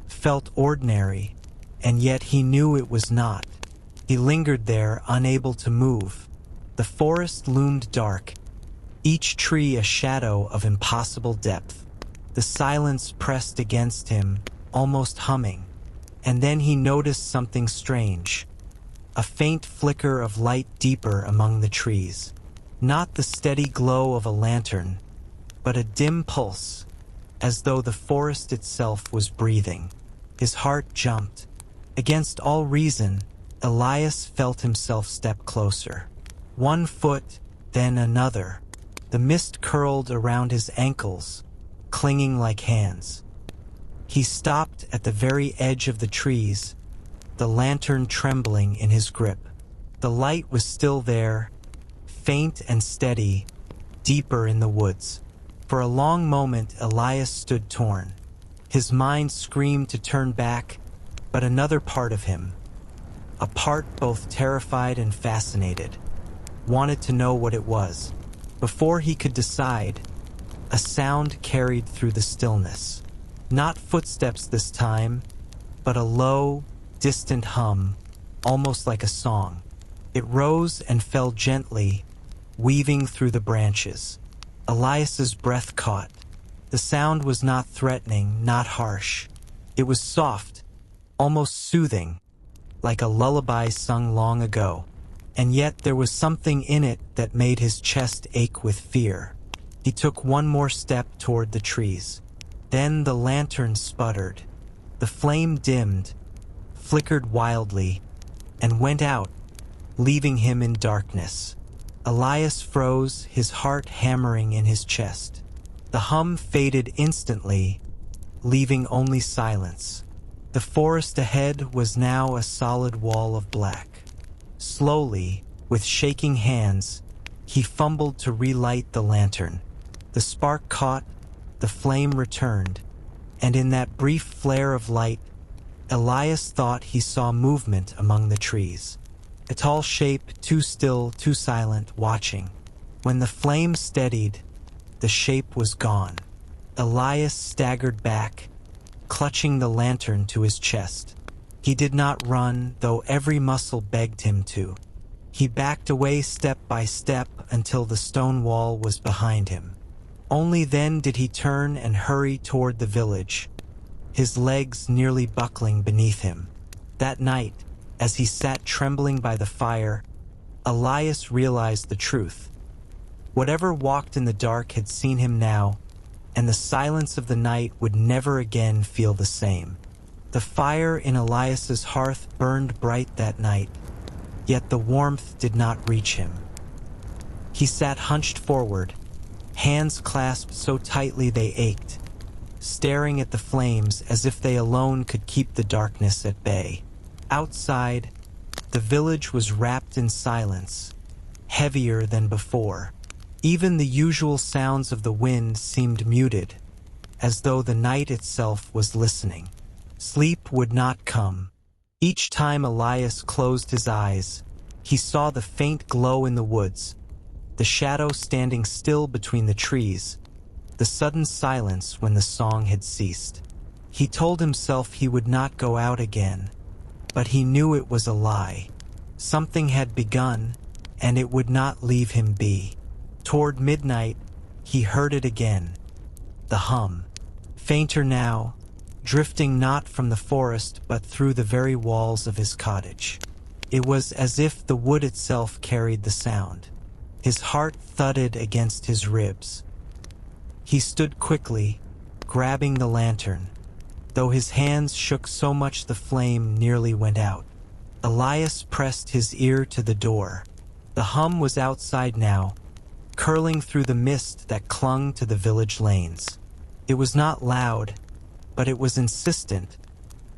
Felt ordinary, and yet he knew it was not. He lingered there, unable to move. The forest loomed dark, each tree a shadow of impossible depth. The silence pressed against him, almost humming, and then he noticed something strange. A faint flicker of light deeper among the trees. Not the steady glow of a lantern, but a dim pulse, as though the forest itself was breathing. His heart jumped. Against all reason, Elias felt himself step closer. One foot, then another. The mist curled around his ankles, clinging like hands. He stopped at the very edge of the trees, the lantern trembling in his grip. The light was still there, faint and steady, deeper in the woods. For a long moment, Elias stood torn. His mind screamed to turn back, but another part of him, a part both terrified and fascinated, wanted to know what it was. Before he could decide, a sound carried through the stillness. Not footsteps this time, but a low, distant hum, almost like a song. It rose and fell gently, weaving through the branches. Elias's breath caught. The sound was not threatening, not harsh. It was soft, almost soothing, like a lullaby sung long ago. And yet there was something in it that made his chest ache with fear. He took one more step toward the trees. Then the lantern sputtered. The flame dimmed, flickered wildly, and went out, leaving him in darkness. Elias froze, his heart hammering in his chest. The hum faded instantly, leaving only silence. The forest ahead was now a solid wall of black. Slowly, with shaking hands, he fumbled to relight the lantern. The spark caught, the flame returned, and in that brief flare of light, Elias thought he saw movement among the trees. A tall shape, too still, too silent, watching. When the flame steadied, the shape was gone. Elias staggered back, clutching the lantern to his chest. He did not run, though every muscle begged him to. He backed away step by step until the stone wall was behind him. Only then did he turn and hurry toward the village, his legs nearly buckling beneath him. That night, as he sat trembling by the fire, Elias realized the truth. Whatever walked in the dark had seen him now, and the silence of the night would never again feel the same. The fire in Elias's hearth burned bright that night, yet the warmth did not reach him. He sat hunched forward, hands clasped so tightly they ached, staring at the flames as if they alone could keep the darkness at bay. Outside, the village was wrapped in silence, heavier than before. Even the usual sounds of the wind seemed muted, as though the night itself was listening. Sleep would not come. Each time Elias closed his eyes, he saw the faint glow in the woods, the shadow standing still between the trees, the sudden silence when the song had ceased. He told himself he would not go out again, but he knew it was a lie. Something had begun, and it would not leave him be. Toward midnight, he heard it again. The hum, fainter now, drifting not from the forest but through the very walls of his cottage. It was as if the wood itself carried the sound. His heart thudded against his ribs. He stood quickly, grabbing the lantern, though his hands shook so much the flame nearly went out. Elias pressed his ear to the door. The hum was outside now, curling through the mist that clung to the village lanes. It was not loud, but it was insistent,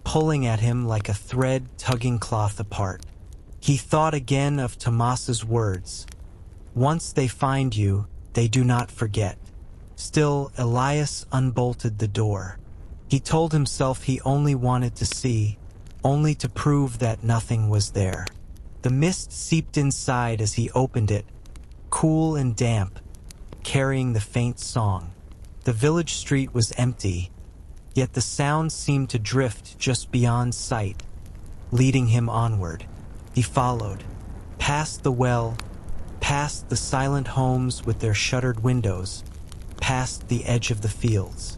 pulling at him like a thread tugging cloth apart. He thought again of Tomas's words. Once they find you, they do not forget. Still, Elias unbolted the door. He told himself he only wanted to see, only to prove that nothing was there. The mist seeped inside as he opened it, cool and damp, carrying the faint song. The village street was empty, yet the sound seemed to drift just beyond sight, leading him onward. He followed, past the well, past the silent homes with their shuttered windows, past the edge of the fields.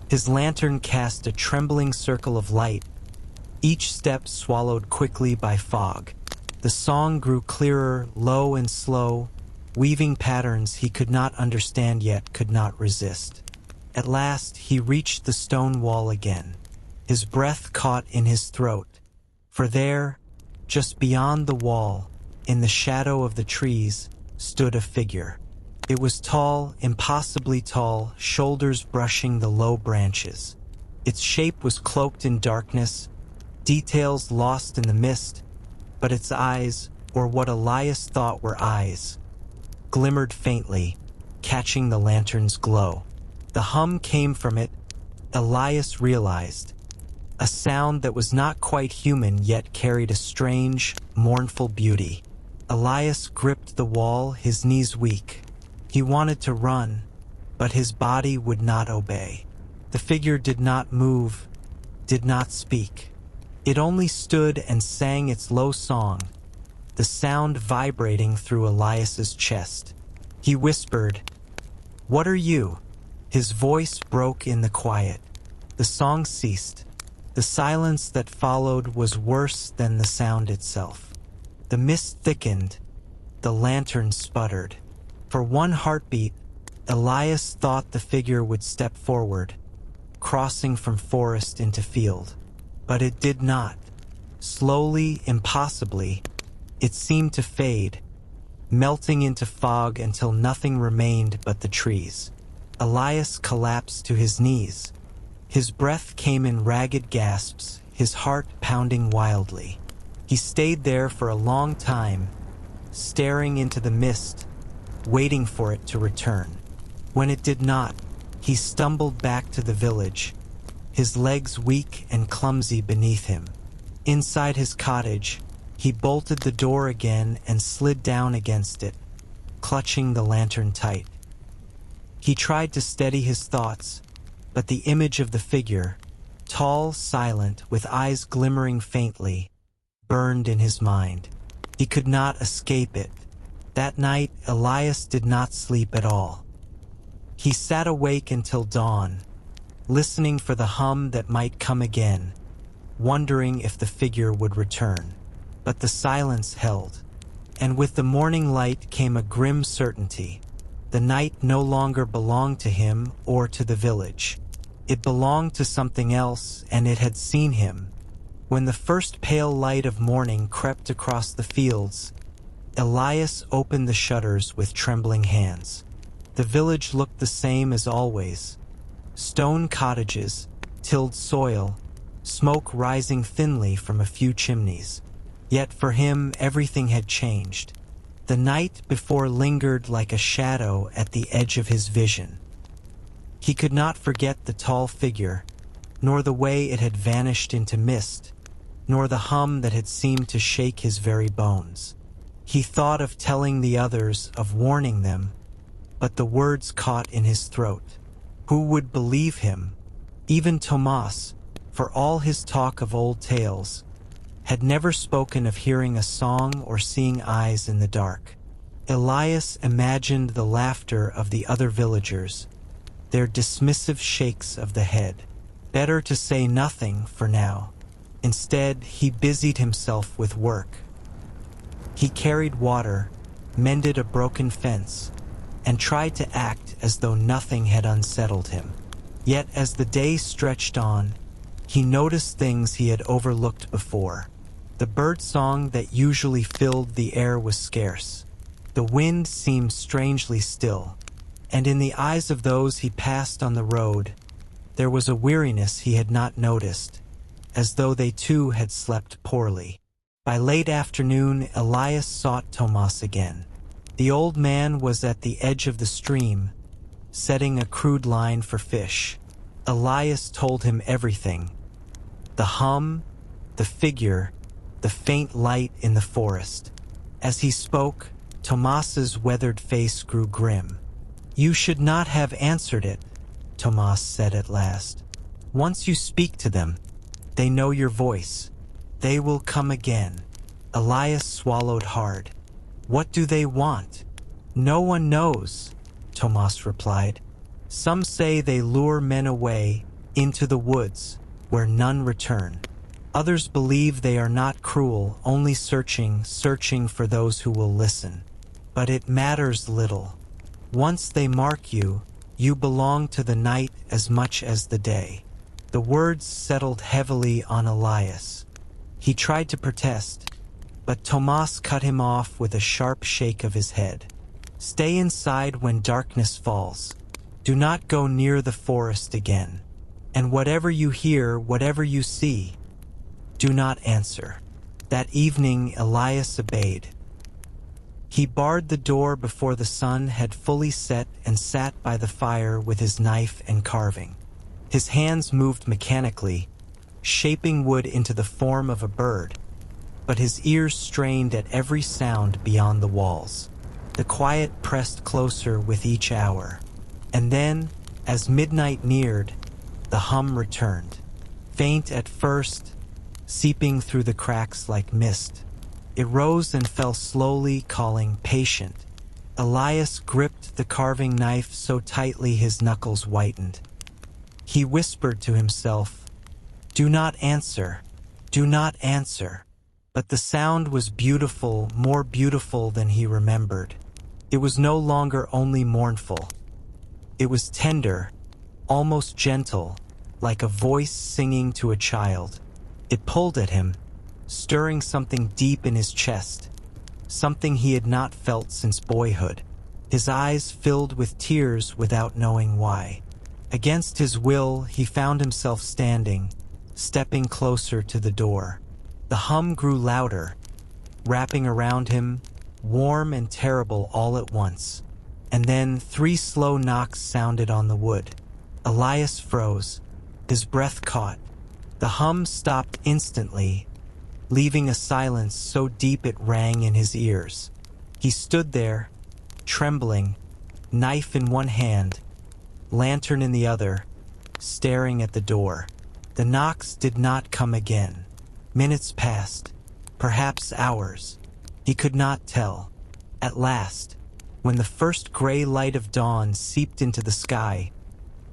His lantern cast a trembling circle of light, each step swallowed quickly by fog. The song grew clearer, low and slow, weaving patterns he could not understand yet could not resist. At last he reached the stone wall again. His breath caught in his throat, for there, just beyond the wall, in the shadow of the trees, stood a figure. It was tall, impossibly tall, shoulders brushing the low branches. Its shape was cloaked in darkness, details lost in the mist, but its eyes, or what Elias thought were eyes, glimmered faintly, catching the lantern's glow. The hum came from it, Elias realized. A sound that was not quite human yet carried a strange, mournful beauty. Elias gripped the wall, his knees weak. He wanted to run, but his body would not obey. The figure did not move, did not speak. It only stood and sang its low song, the sound vibrating through Elias's chest. He whispered, "What are you?" His voice broke in the quiet. The song ceased. The silence that followed was worse than the sound itself. The mist thickened. The lantern sputtered. For one heartbeat, Elias thought the figure would step forward, crossing from forest into field. But it did not. Slowly, impossibly, it seemed to fade, melting into fog until nothing remained but the trees. Elias collapsed to his knees. His breath came in ragged gasps, his heart pounding wildly. He stayed there for a long time, staring into the mist, waiting for it to return. When it did not, he stumbled back to the village, his legs weak and clumsy beneath him. Inside his cottage, he bolted the door again and slid down against it, clutching the lantern tight. He tried to steady his thoughts, but the image of the figure, tall, silent, with eyes glimmering faintly, burned in his mind. He could not escape it. That night, Elias did not sleep at all. He sat awake until dawn, listening for the hum that might come again, wondering if the figure would return. But the silence held, and with the morning light came a grim certainty. The night no longer belonged to him or to the village. It belonged to something else, and it had seen him. When the first pale light of morning crept across the fields, Elias opened the shutters with trembling hands. The village looked the same as always. Stone cottages, tilled soil, smoke rising thinly from a few chimneys. Yet for him, everything had changed. The night before lingered like a shadow at the edge of his vision. He could not forget the tall figure, nor the way it had vanished into mist, nor the hum that had seemed to shake his very bones. He thought of telling the others, of warning them, but the words caught in his throat. Who would believe him? Even Tomas, for all his talk of old tales, had never spoken of hearing a song or seeing eyes in the dark. Elias imagined the laughter of the other villagers, their dismissive shakes of the head. Better to say nothing for now. Instead, he busied himself with work. He carried water, mended a broken fence, and tried to act as though nothing had unsettled him. Yet as the day stretched on, he noticed things he had overlooked before. The birdsong that usually filled the air was scarce. The wind seemed strangely still, and in the eyes of those he passed on the road, there was a weariness he had not noticed, as though they too had slept poorly. By late afternoon, Elias sought Tomas again. The old man was at the edge of the stream, setting a crude line for fish. Elias told him everything. The hum, the figure, the faint light in the forest. As he spoke, Tomas's weathered face grew grim. "You should not have answered it," Tomas said at last. "Once you speak to them, they know your voice. They will come again." Elias swallowed hard. "What do they want?" "No one knows," Tomas replied. "Some say they lure men away into the woods, where none return. Others believe they are not cruel, only searching for those who will listen. But it matters little. Once they mark you, you belong to the night as much as the day." The words settled heavily on Elias. He tried to protest, but Tomas cut him off with a sharp shake of his head. "Stay inside when darkness falls. Do not go near the forest again. And whatever you hear, whatever you see, do not answer." That evening, Elias obeyed. He barred the door before the sun had fully set and sat by the fire with his knife and carving. His hands moved mechanically, shaping wood into the form of a bird, but his ears strained at every sound beyond the walls. The quiet pressed closer with each hour, and then, as midnight neared, the hum returned. Faint at first, seeping through the cracks like mist. It rose and fell slowly, calling, "Patient, Elias gripped the carving knife so tightly his knuckles whitened. He whispered to himself, "Do not answer, do not answer." But the sound was beautiful, more beautiful than he remembered. It was no longer only mournful. It was tender, almost gentle, like a voice singing to a child. It pulled at him, stirring something deep in his chest, something he had not felt since boyhood. His eyes filled with tears without knowing why. Against his will, he found himself standing, stepping closer to the door. The hum grew louder, wrapping around him, warm and terrible all at once. And then 3 slow knocks sounded on the wood. Elias froze, his breath caught. The hum stopped instantly, leaving a silence so deep it rang in his ears. He stood there, trembling, knife in one hand, lantern in the other, staring at the door. The knocks did not come again. Minutes passed, perhaps hours. He could not tell. At last, when the first gray light of dawn seeped into the sky,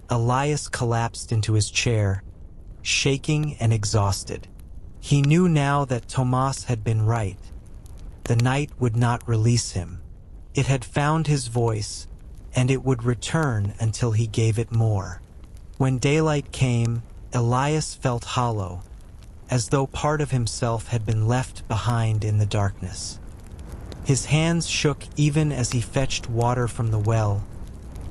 Elias collapsed into his chair, shaking and exhausted. He knew now that Tomas had been right. The night would not release him. It had found his voice, and it would return until he gave it more. When daylight came, Elias felt hollow, as though part of himself had been left behind in the darkness. His hands shook even as he fetched water from the well,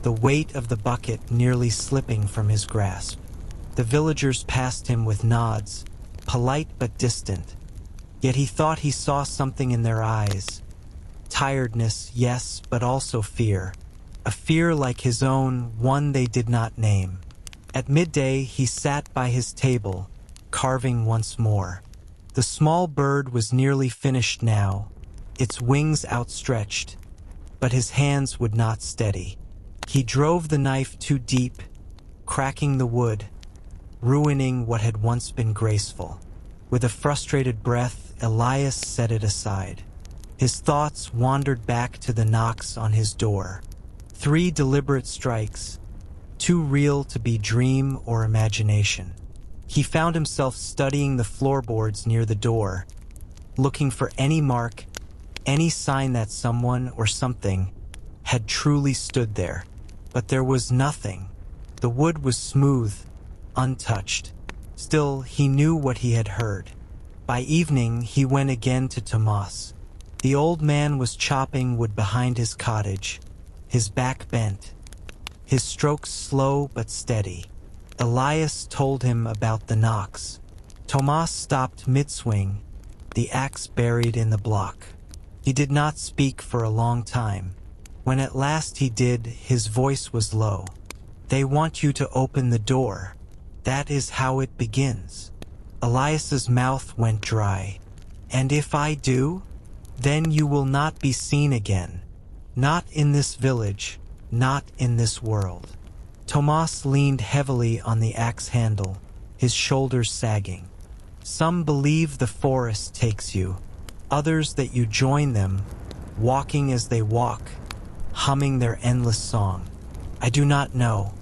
the weight of the bucket nearly slipping from his grasp. The villagers passed him with nods, polite but distant, yet he thought he saw something in their eyes. Tiredness, yes, but also fear. A fear like his own, one they did not name. At midday, he sat by his table, carving once more. The small bird was nearly finished now, its wings outstretched, but his hands would not steady. He drove the knife too deep, cracking the wood, ruining what had once been graceful. With a frustrated breath, Elias set it aside. His thoughts wandered back to the knocks on his door. 3 deliberate strikes, too real to be dream or imagination. He found himself studying the floorboards near the door, looking for any mark, any sign that someone or something had truly stood there. But there was nothing. The wood was smooth, untouched. Still, he knew what he had heard. By evening, he went again to Tomas. The old man was chopping wood behind his cottage, his back bent, his strokes slow but steady. Elias told him about the knocks. Tomas stopped mid-swing, the axe buried in the block. He did not speak for a long time. When at last he did, his voice was low. "They want you to open the door. That is how it begins." Elias's mouth went dry. "And if I do, then you will not be seen again. Not in this village, not in this world." Tomas leaned heavily on the axe handle, his shoulders sagging. "Some believe the forest takes you, others that you join them, walking as they walk, humming their endless song. I do not know.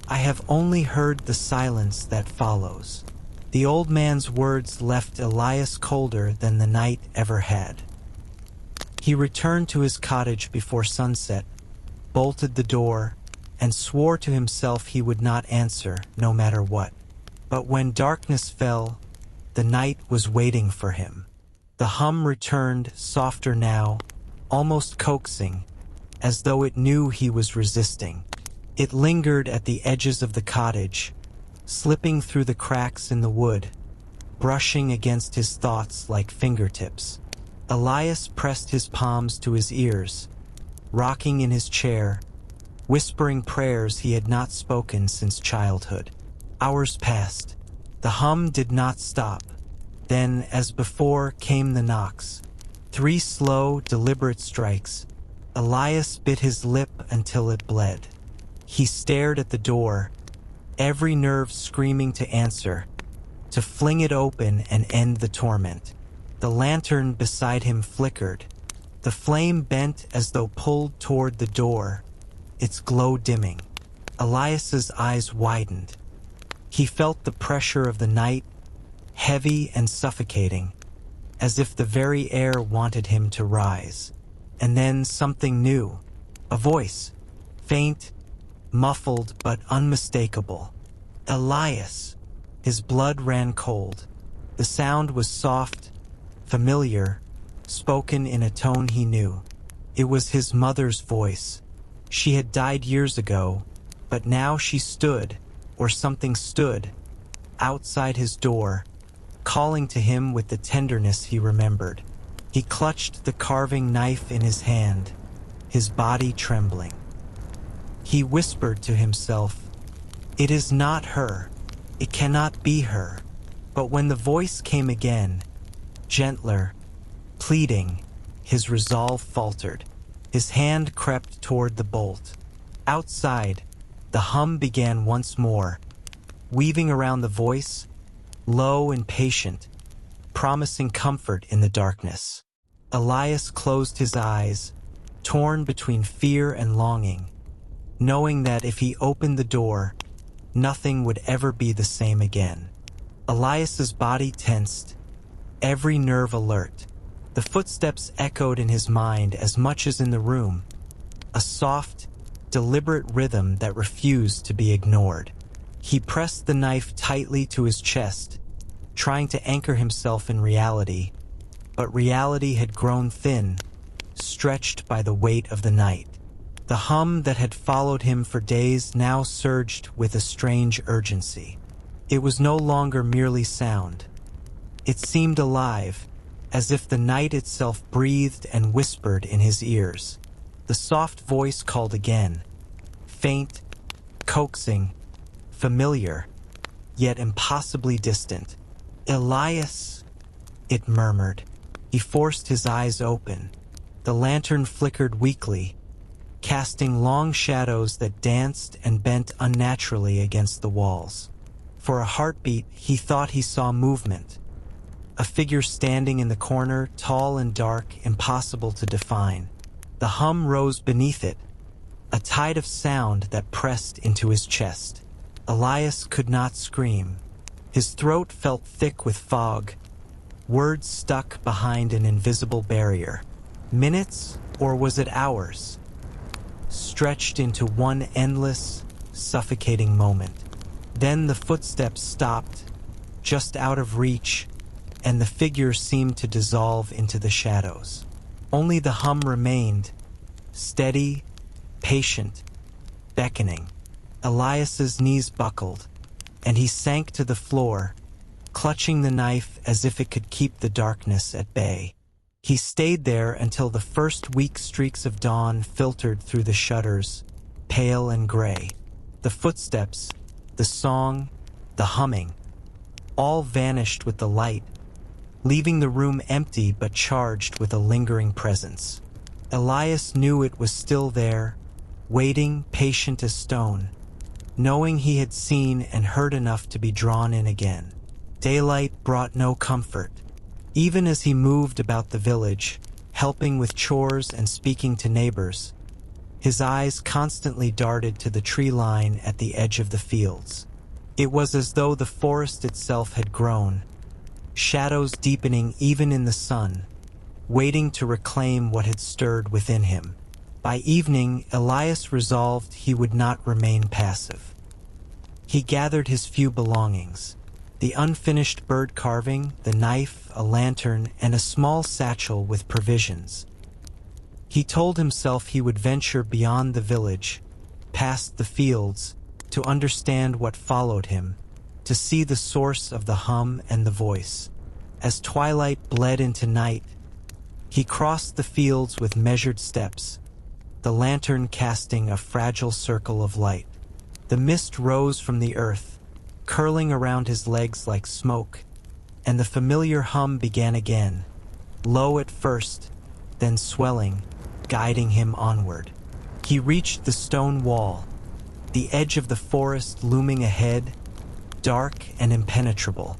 I have only heard the silence that follows." The old man's words left Elias colder than the night ever had. He returned to his cottage before sunset, bolted the door, and swore to himself he would not answer, no matter what. But when darkness fell, the night was waiting for him. The hum returned, softer now, almost coaxing, as though it knew he was resisting. It lingered at the edges of the cottage, slipping through the cracks in the wood, brushing against his thoughts like fingertips. Elias pressed his palms to his ears, rocking in his chair, whispering prayers he had not spoken since childhood. Hours passed. The hum did not stop. Then, as before, came the knocks. 3 slow, deliberate strikes. Elias bit his lip until it bled. He stared at the door, every nerve screaming to answer, to fling it open and end the torment. The lantern beside him flickered, The flame bent as though pulled toward the door, its glow dimming. Elias's eyes widened. He felt the pressure of the night, heavy and suffocating, as if the very air wanted him to rise. And then something new, a voice, faint, muffled but unmistakable. Elias. His blood ran cold. The sound was soft, familiar, spoken in a tone he knew. It was his mother's voice. She had died years ago, but now she stood, or something stood, outside his door, calling to him with the tenderness he remembered. He clutched the carving knife in his hand, his body trembling. He whispered to himself, "It is not her. It cannot be her." But when the voice came again, gentler, pleading, his resolve faltered. His hand crept toward the bolt. Outside, the hum began once more, weaving around the voice, low and patient, promising comfort in the darkness. Elias closed his eyes, torn between fear and longing, knowing that if he opened the door, nothing would ever be the same again. Elias's body tensed, every nerve alert. The footsteps echoed in his mind as much as in the room, a soft, deliberate rhythm that refused to be ignored. He pressed the knife tightly to his chest, trying to anchor himself in reality, but reality had grown thin, stretched by the weight of the night. The hum that had followed him for days now surged with a strange urgency. It was no longer merely sound. It seemed alive, as if the night itself breathed and whispered in his ears. The soft voice called again, faint, coaxing, familiar, yet impossibly distant. "Elias," it murmured. He forced his eyes open. The lantern flickered weakly, casting long shadows that danced and bent unnaturally against the walls. For a heartbeat, he thought he saw movement. A figure standing in the corner, tall and dark, impossible to define. The hum rose beneath it, a tide of sound that pressed into his chest. Elias could not scream. His throat felt thick with fog, words stuck behind an invisible barrier. Minutes, or was it hours? Stretched into one endless, suffocating moment. Then the footsteps stopped, just out of reach, and the figure seemed to dissolve into the shadows. Only the hum remained, steady, patient, beckoning. Elias's knees buckled, and he sank to the floor, clutching the knife as if it could keep the darkness at bay. He stayed there until the first weak streaks of dawn filtered through the shutters, pale and gray. The footsteps, the song, the humming, all vanished with the light, leaving the room empty but charged with a lingering presence. Elias knew it was still there, waiting, patient as stone, knowing he had seen and heard enough to be drawn in again. Daylight brought no comfort. Even as he moved about the village, helping with chores and speaking to neighbors, his eyes constantly darted to the tree line at the edge of the fields. It was as though the forest itself had grown, shadows deepening even in the sun, waiting to reclaim what had stirred within him. By evening, Elias resolved he would not remain passive. He gathered his few belongings, the unfinished bird carving, the knife, a lantern, and a small satchel with provisions. He told himself he would venture beyond the village, past the fields, to understand what followed him, to see the source of the hum and the voice. As twilight bled into night, he crossed the fields with measured steps, the lantern casting a fragile circle of light. The mist rose from the earth, curling around his legs like smoke, and the familiar hum began again, low at first, then swelling, guiding him onward. He reached the stone wall, the edge of the forest looming ahead, dark and impenetrable.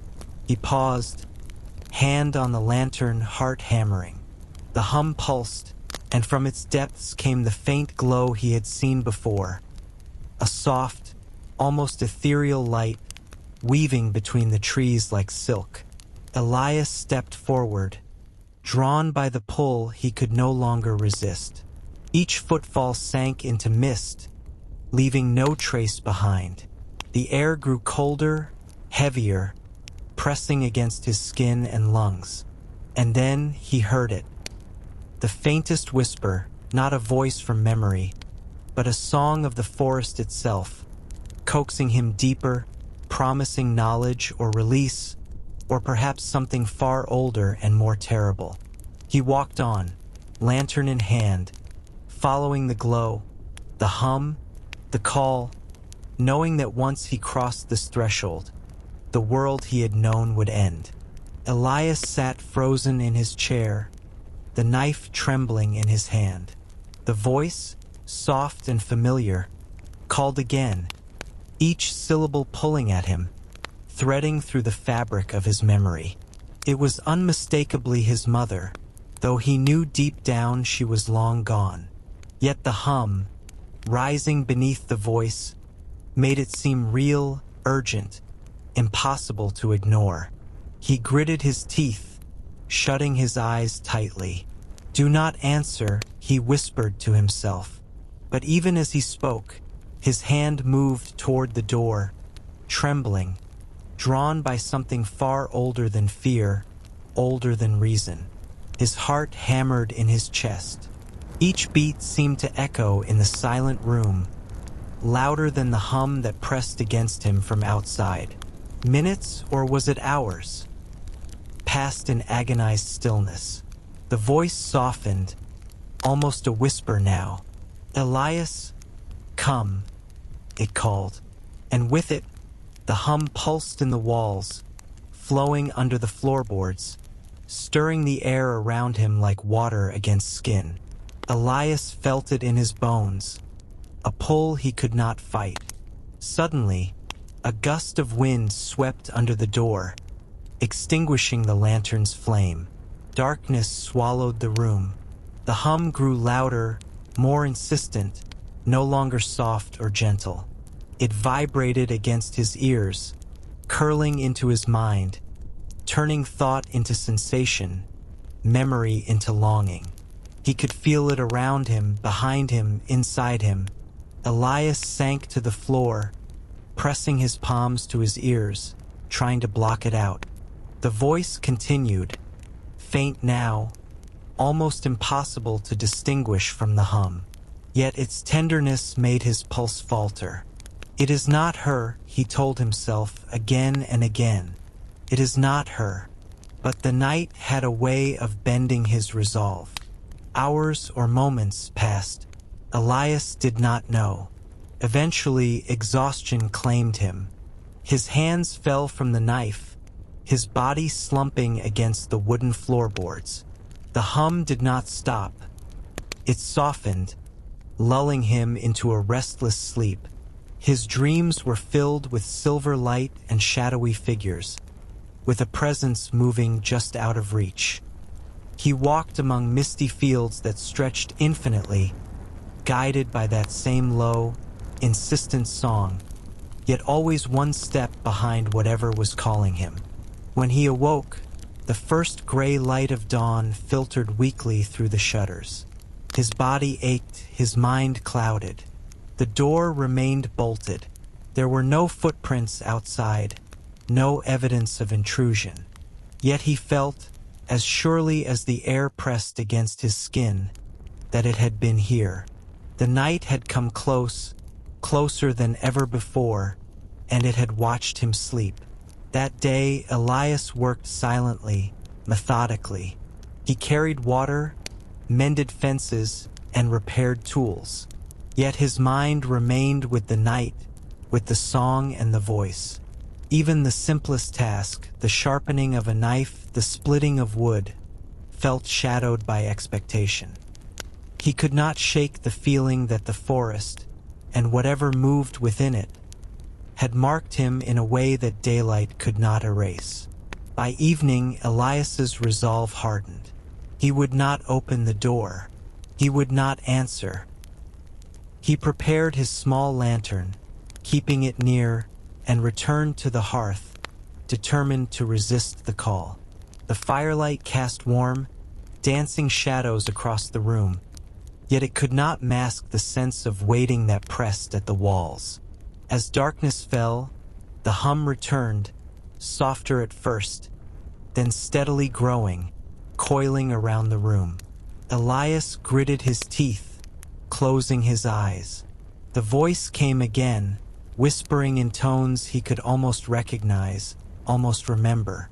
He paused, hand on the lantern, heart hammering. The hum pulsed, and from its depths came the faint glow he had seen before, a soft, almost ethereal light weaving between the trees like silk. Elias stepped forward, drawn by the pull he could no longer resist. Each footfall sank into mist, leaving no trace behind. The air grew colder, heavier, pressing against his skin and lungs. And then he heard it. The faintest whisper, not a voice from memory, but a song of the forest itself, coaxing him deeper, promising knowledge or release, or perhaps something far older and more terrible. He walked on, lantern in hand, following the glow, the hum, the call, knowing that once he crossed this threshold, the world he had known would end. Elias sat frozen in his chair, the knife trembling in his hand. The voice, soft and familiar, called again, each syllable pulling at him, threading through the fabric of his memory. It was unmistakably his mother, though he knew deep down she was long gone. Yet the hum, rising beneath the voice, made it seem real, urgent, impossible to ignore. He gritted his teeth, shutting his eyes tightly. "Do not answer," he whispered to himself. But even as he spoke, his hand moved toward the door, trembling, drawn by something far older than fear, older than reason. His heart hammered in his chest. Each beat seemed to echo in the silent room, louder than the hum that pressed against him from outside. Minutes, or was it hours, passed in agonized stillness. The voice softened, almost a whisper now. "Elias, come," it called, and with it, the hum pulsed in the walls, flowing under the floorboards, stirring the air around him like water against skin. Elias felt it in his bones, a pull he could not fight. Suddenly, a gust of wind swept under the door, extinguishing the lantern's flame. Darkness swallowed the room. The hum grew louder, more insistent, no longer soft or gentle. It vibrated against his ears, curling into his mind, turning thought into sensation, memory into longing. He could feel it around him, behind him, inside him. Elias sank to the floor, pressing his palms to his ears, trying to block it out. The voice continued, faint now, almost impossible to distinguish from the hum. Yet its tenderness made his pulse falter. "It is not her," he told himself again and again. "It is not her." But the night had a way of bending his resolve. Hours or moments passed. Elias did not know. Eventually, exhaustion claimed him. His hands fell from the knife, his body slumping against the wooden floorboards. The hum did not stop. It softened, lulling him into a restless sleep. His dreams were filled with silver light and shadowy figures, with a presence moving just out of reach. He walked among misty fields that stretched infinitely, guided by that same low, insistent song, yet always one step behind whatever was calling him. When he awoke, the first gray light of dawn filtered weakly through the shutters. His body ached, his mind clouded. The door remained bolted. There were no footprints outside, no evidence of intrusion. Yet he felt, as surely as the air pressed against his skin, that it had been here. The night had come close, closer than ever before, and it had watched him sleep. That day, Elias worked silently, methodically. He carried water, mended fences, and repaired tools. Yet his mind remained with the night, with the song and the voice. Even the simplest task, the sharpening of a knife, the splitting of wood, felt shadowed by expectation. He could not shake the feeling that the forest, and whatever moved within it, had marked him in a way that daylight could not erase. By evening, Elias's resolve hardened. He would not open the door. He would not answer. He prepared his small lantern, keeping it near, and returned to the hearth, determined to resist the call. The firelight cast warm, dancing shadows across the room, yet it could not mask the sense of waiting that pressed at the walls. As darkness fell, the hum returned, softer at first, then steadily growing, coiling around the room. Elias gritted his teeth, closing his eyes. The voice came again, whispering in tones he could almost recognize, almost remember.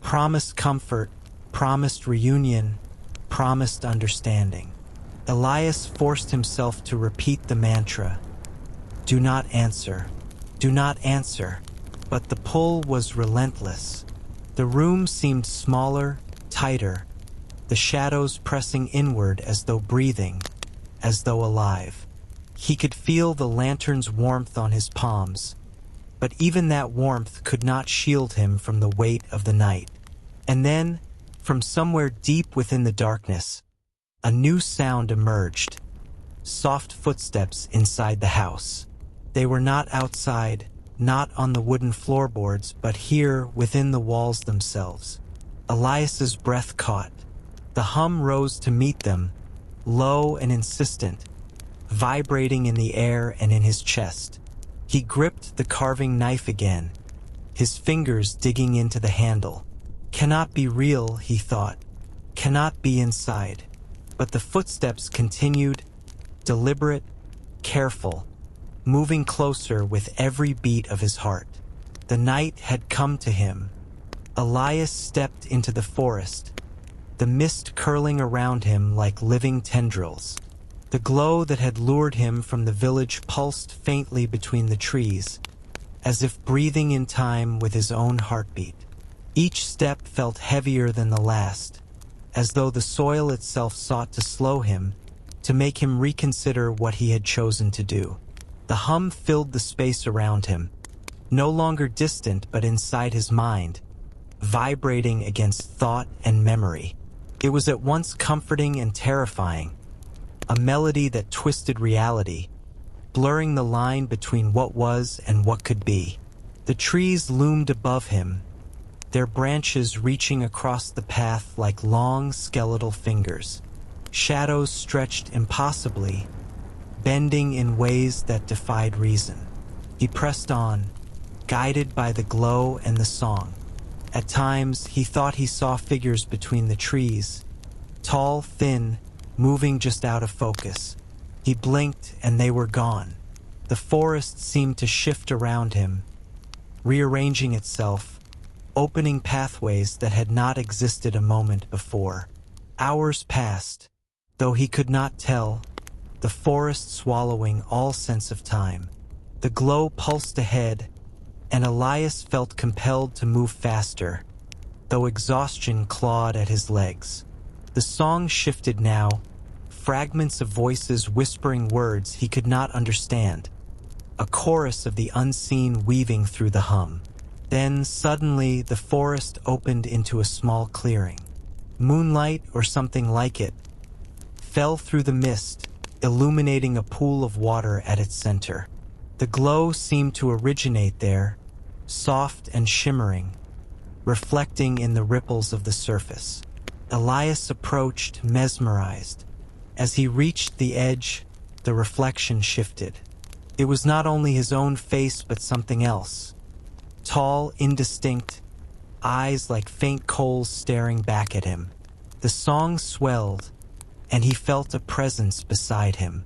Promised comfort, promised reunion, promised understanding. Elias forced himself to repeat the mantra. Do not answer. Do not answer. But the pull was relentless. The room seemed smaller, tighter, the shadows pressing inward as though breathing, as though alive. He could feel the lantern's warmth on his palms, but even that warmth could not shield him from the weight of the night. And then, from somewhere deep within the darkness, a new sound emerged. Soft footsteps inside the house. They were not outside, not on the wooden floorboards, but here within the walls themselves. Elias's breath caught. The hum rose to meet them, low and insistent, vibrating in the air and in his chest. He gripped the carving knife again, his fingers digging into the handle. Cannot be real, he thought. Cannot be inside. But the footsteps continued, deliberate, careful, moving closer with every beat of his heart. The night had come to him. Elias stepped into the forest, the mist curling around him like living tendrils. The glow that had lured him from the village pulsed faintly between the trees, as if breathing in time with his own heartbeat. Each step felt heavier than the last, as though the soil itself sought to slow him, to make him reconsider what he had chosen to do. The hum filled the space around him, no longer distant but inside his mind, vibrating against thought and memory. It was at once comforting and terrifying, a melody that twisted reality, blurring the line between what was and what could be. The trees loomed above him, their branches reaching across the path like long skeletal fingers. Shadows stretched impossibly, bending in ways that defied reason. He pressed on, guided by the glow and the song. At times, he thought he saw figures between the trees, tall, thin, moving just out of focus. He blinked and they were gone. The forest seemed to shift around him, rearranging itself, opening pathways that had not existed a moment before. Hours passed, though he could not tell, the forest swallowing all sense of time. The glow pulsed ahead, and Elias felt compelled to move faster, though exhaustion clawed at his legs. The song shifted now, fragments of voices whispering words he could not understand, a chorus of the unseen weaving through the hum. Then, suddenly, the forest opened into a small clearing. Moonlight, or something like it, fell through the mist, illuminating a pool of water at its center. The glow seemed to originate there, soft and shimmering, reflecting in the ripples of the surface. Elias approached, mesmerized. As he reached the edge, the reflection shifted. It was not only his own face but something else. Tall, indistinct, eyes like faint coals staring back at him. The song swelled, and he felt a presence beside him.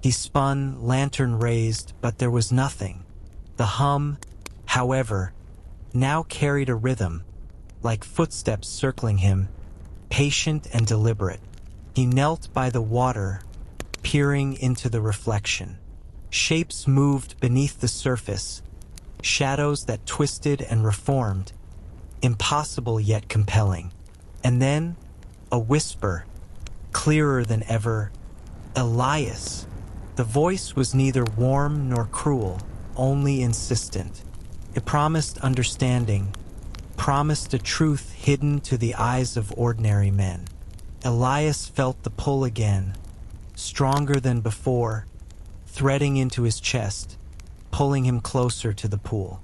He spun, lantern raised, but there was nothing. The hum, however, now carried a rhythm, like footsteps circling him, patient and deliberate. He knelt by the water, peering into the reflection. Shapes moved beneath the surface, shadows that twisted and reformed, impossible yet compelling. And then, a whisper, clearer than ever, Elias. The voice was neither warm nor cruel, only insistent. It promised understanding, promised a truth hidden to the eyes of ordinary men. Elias felt the pull again, stronger than before, threading into his chest, pulling him closer to the pool.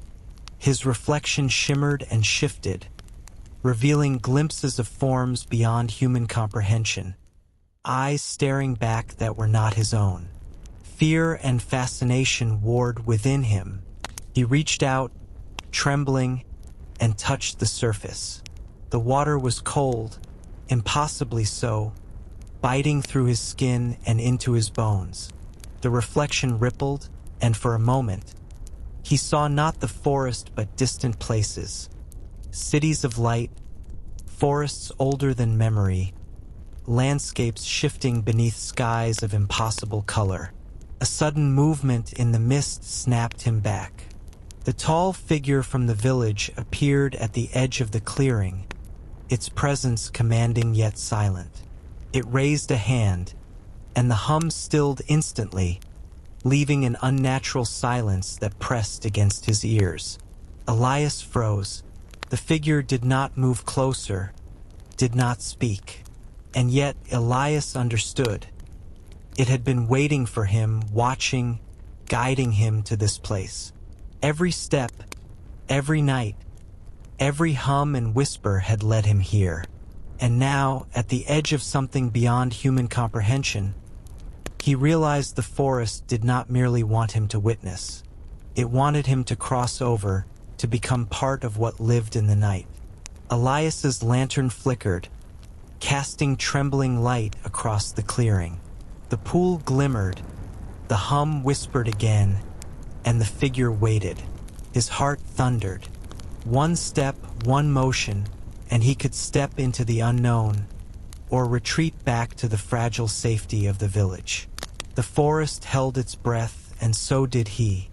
His reflection shimmered and shifted, revealing glimpses of forms beyond human comprehension, eyes staring back that were not his own. Fear and fascination warred within him. He reached out, trembling, and touched the surface. The water was cold, impossibly so, biting through his skin and into his bones. The reflection rippled, and for a moment, he saw not the forest but distant places, cities of light, forests older than memory, landscapes shifting beneath skies of impossible color. A sudden movement in the mist snapped him back. The tall figure from the village appeared at the edge of the clearing, its presence commanding yet silent. It raised a hand, and the hum stilled instantly, leaving an unnatural silence that pressed against his ears. Elias froze. The figure did not move closer, did not speak. And yet Elias understood. It had been waiting for him, watching, guiding him to this place. Every step, every night, every hum and whisper had led him here. And now, at the edge of something beyond human comprehension, he realized the forest did not merely want him to witness. It wanted him to cross over, to become part of what lived in the night. Elias's lantern flickered, casting trembling light across the clearing. The pool glimmered, the hum whispered again, and the figure waited. His heart thundered. One step, one motion, and he could step into the unknown, or retreat back to the fragile safety of the village. The forest held its breath, and so did he.